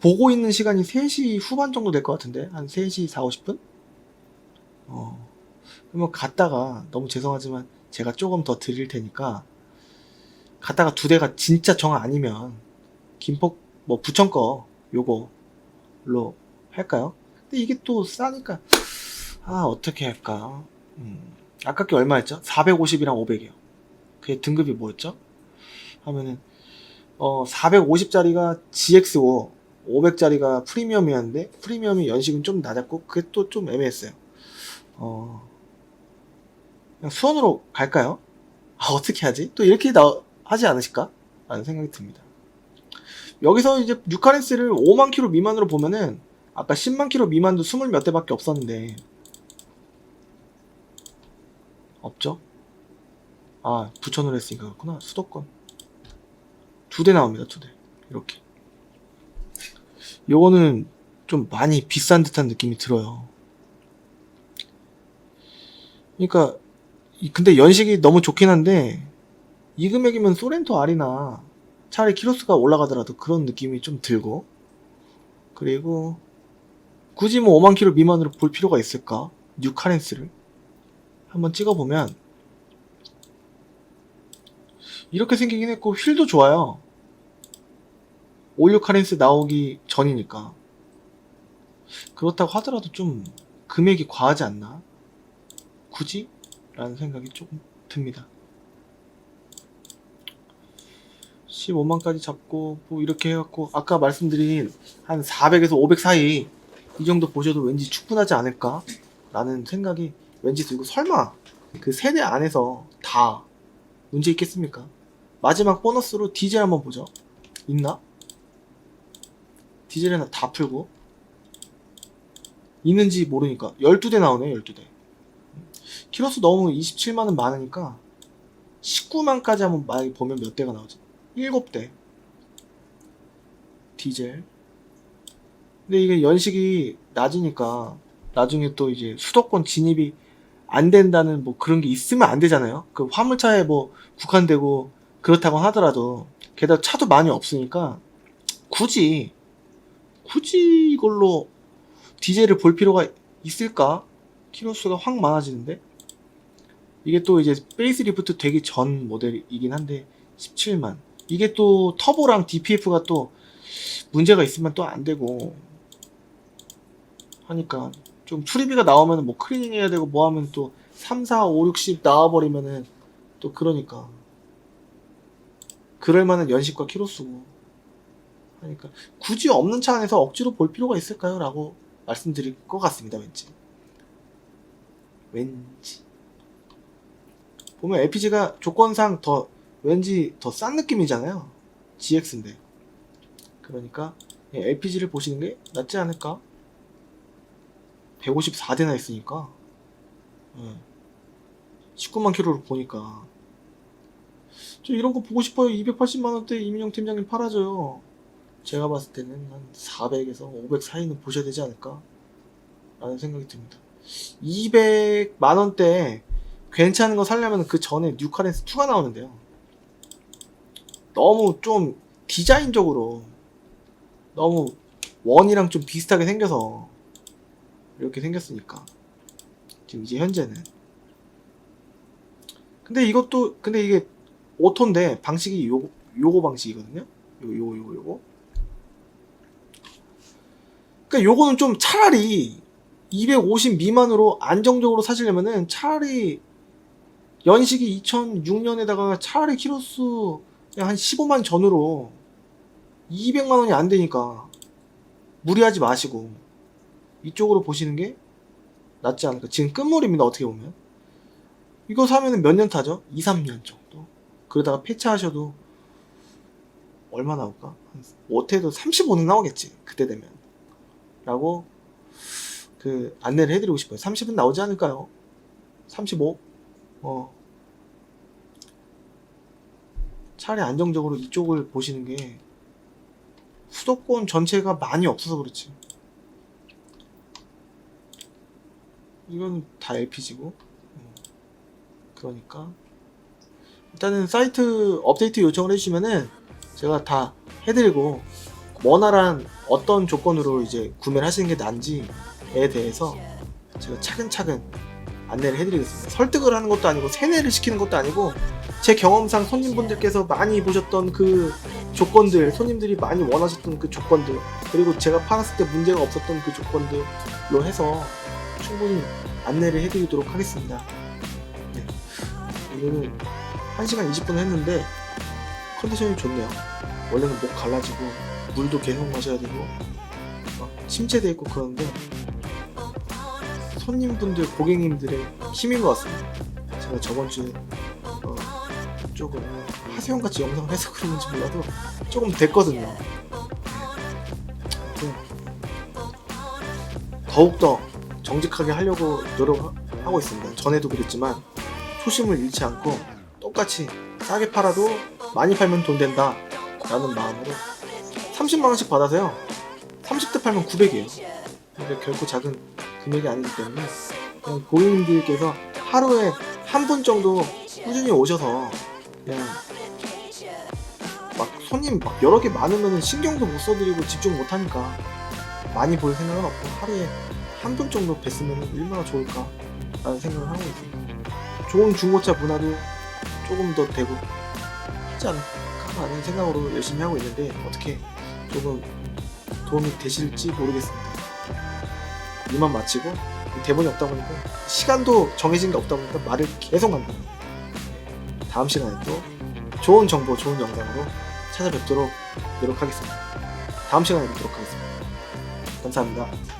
보고 있는 시간이 3시 후반 정도 될 것 같은데 한 3시 4, 50분? 그러면 갔다가 너무 죄송하지만 제가 조금 더 드릴 테니까 갔다가 2대가 진짜 정 아니면 김포 뭐 부천 거 요거로 할까요? 근데 이게 또 싸니까 아 어떻게 할까? 아깝게 얼마였죠? 450이랑 500이요. 그게 등급이 뭐였죠? 하면은 450짜리가 GX5, 500짜리가 프리미엄이었는데 프리미엄이 연식은 좀 낮았고 그게 또 좀 애매했어요. 그냥 수원으로 갈까요? 아 어떻게 하지? 또 이렇게 하지 않으실까? 라는 생각이 듭니다. 여기서 이제 뉴카렌스를 5만 킬로 미만으로 보면은 아까 10만 킬로 미만도 20 몇 대밖에 없었는데 없죠? 아 부천으로 했으니까 그렇구나. 수도권 2대 나옵니다. 2대 이렇게. 요거는 좀 많이 비싼 듯한 느낌이 들어요. 그러니까 근데 연식이 너무 좋긴 한데 이 금액이면 소렌토 R이나 차라리 키로수가 올라가더라도 그런 느낌이 좀 들고, 그리고 굳이 뭐 5만 킬로 미만으로 볼 필요가 있을까? 뉴카렌스를 한번 찍어보면 이렇게 생기긴 했고 휠도 좋아요. 올류 카렌스 나오기 전이니까. 그렇다고 하더라도 좀 금액이 과하지 않나? 굳이? 라는 생각이 조금 듭니다. 15만까지 잡고 뭐 이렇게 해갖고 아까 말씀드린 한 400에서 500 사이 이 정도 보셔도 왠지 충분하지 않을까? 라는 생각이 왠지 들고, 설마 그 세대 안에서 다 문제 있겠습니까? 마지막 보너스로 디젤 한번 보죠. 있나? 디젤 하나 다 풀고 있는지 모르니까 12대 나오네. 12대. 키로수 너무 27만원 많으니까 19만까지 한번 만약에 보면 몇 대가 나오지? 7대 디젤. 근데 이게 연식이 낮으니까 나중에 또 이제 수도권 진입이 안 된다는 뭐 그런 게 있으면 안 되잖아요. 그 화물차에 뭐 국한되고 그렇다고 하더라도 게다가 차도 많이 없으니까 굳이 이걸로 디젤을 볼 필요가 있을까? 키로수가 확 많아지는데 이게 또 이제 페이스리프트 되기 전 모델이긴 한데 17만. 이게 또 터보랑 DPF가 또 문제가 있으면 또 안 되고 하니까 좀 수리비가 나오면 뭐 클리닝 해야 되고 뭐 하면 또 3, 4, 5, 60 나와버리면은 또 그러니까 그럴 만한 연식과 키로수고 하니까 굳이 없는 차 안에서 억지로 볼 필요가 있을까요? 라고 말씀드릴 것 같습니다. 왠지 보면 LPG가 조건상 더 왠지 더 싼 느낌이잖아요. GX인데 그러니까 LPG를 보시는 게 낫지 않을까? 154대나 있으니까 19만 킬로를 보니까 저 이런 거 보고 싶어요. 280만원대 이민영 팀장님 팔아줘요. 제가 봤을 때는 한 400에서 500 사이는 보셔야 되지 않을까? 라는 생각이 듭니다. 200만원대 괜찮은 거 살려면 그 전에 뉴카렌스 2가 나오는데요. 너무 좀 디자인적으로 너무 원이랑 좀 비슷하게 생겨서 이렇게 생겼으니까 지금 이제 현재는 근데 이게 오토인데 방식이 요거 방식이거든요. 요거 그러니까 요거는 좀 차라리 250 미만으로 안정적으로 사시려면은 차라리 연식이 2006년에다가 차라리 키로수 그냥 한 15만 전후로 200만원이 안 되니까 무리하지 마시고 이쪽으로 보시는 게 낫지 않을까. 지금 끝물입니다. 어떻게 보면 이거 사면은 몇 년 타죠? 2, 3년 정도. 그러다가 폐차하셔도 얼마 나올까? 못해도 35는 나오겠지. 그때 되면 라고 그 안내를 해드리고 싶어요. 30은 나오지 않을까요? 35? 차라리 안정적으로 이쪽을 보시는 게 수도권 전체가 많이 없어서 그렇지. 이건 다 LPG고 그러니까 일단은 사이트 업데이트 요청을 해주시면은 제가 다 해드리고 원활한 어떤 조건으로 이제 구매를 하시는 게 난지에 대해서 제가 차근차근 안내를 해드리겠습니다. 설득을 하는 것도 아니고 세뇌를 시키는 것도 아니고 제 경험상 손님분들께서 많이 보셨던 그 조건들, 손님들이 많이 원하셨던 그 조건들, 그리고 제가 팔았을 때 문제가 없었던 그 조건들로 해서 충분히 안내를 해드리도록 하겠습니다. 네. 오늘은 1시간 20분 했는데 컨디션이 좋네요. 원래는 목 갈라지고 물도 계속 마셔야 되고 막 침체돼 있고 그러는데 손님분들, 고객님들의 힘인 것 같습니다. 제가 저번 주에 조금 하세형같이 영상을 해서 그런지 몰라도 조금 됐거든요. 더욱더 정직하게 하려고 노력하고 있습니다. 전에도 그랬지만 초심을 잃지 않고 똑같이 싸게 팔아도 많이 팔면 돈 된다 라는 마음으로 30만원씩 받아서요 30대 팔면 900이에요. 근데 결코 작은 금액이 아니기 때문에 그냥 고객님들께서 하루에 한 분 정도 꾸준히 오셔서 그냥 막 손님 막 여러 개 많으면 신경도 못 써드리고 집중 못 하니까 많이 볼 생각은 없고 하루에 한 분 정도 뵀으면 얼마나 좋을까 라는 생각을 하고 있습니다. 좋은 중고차 문화도 조금 더 되고 하지 않을까 라는 생각으로 열심히 하고 있는데 어떻게 조금 도움이 되실지 모르겠습니다. 이만 마치고 대본이 없다 보니까 시간도 정해진 게 없다 보니까 말을 계속 합니다. 다음 시간에 또 좋은 정보, 좋은 영상으로 찾아뵙도록 노력하겠습니다. 다음 시간에 뵙도록 하겠습니다. 감사합니다.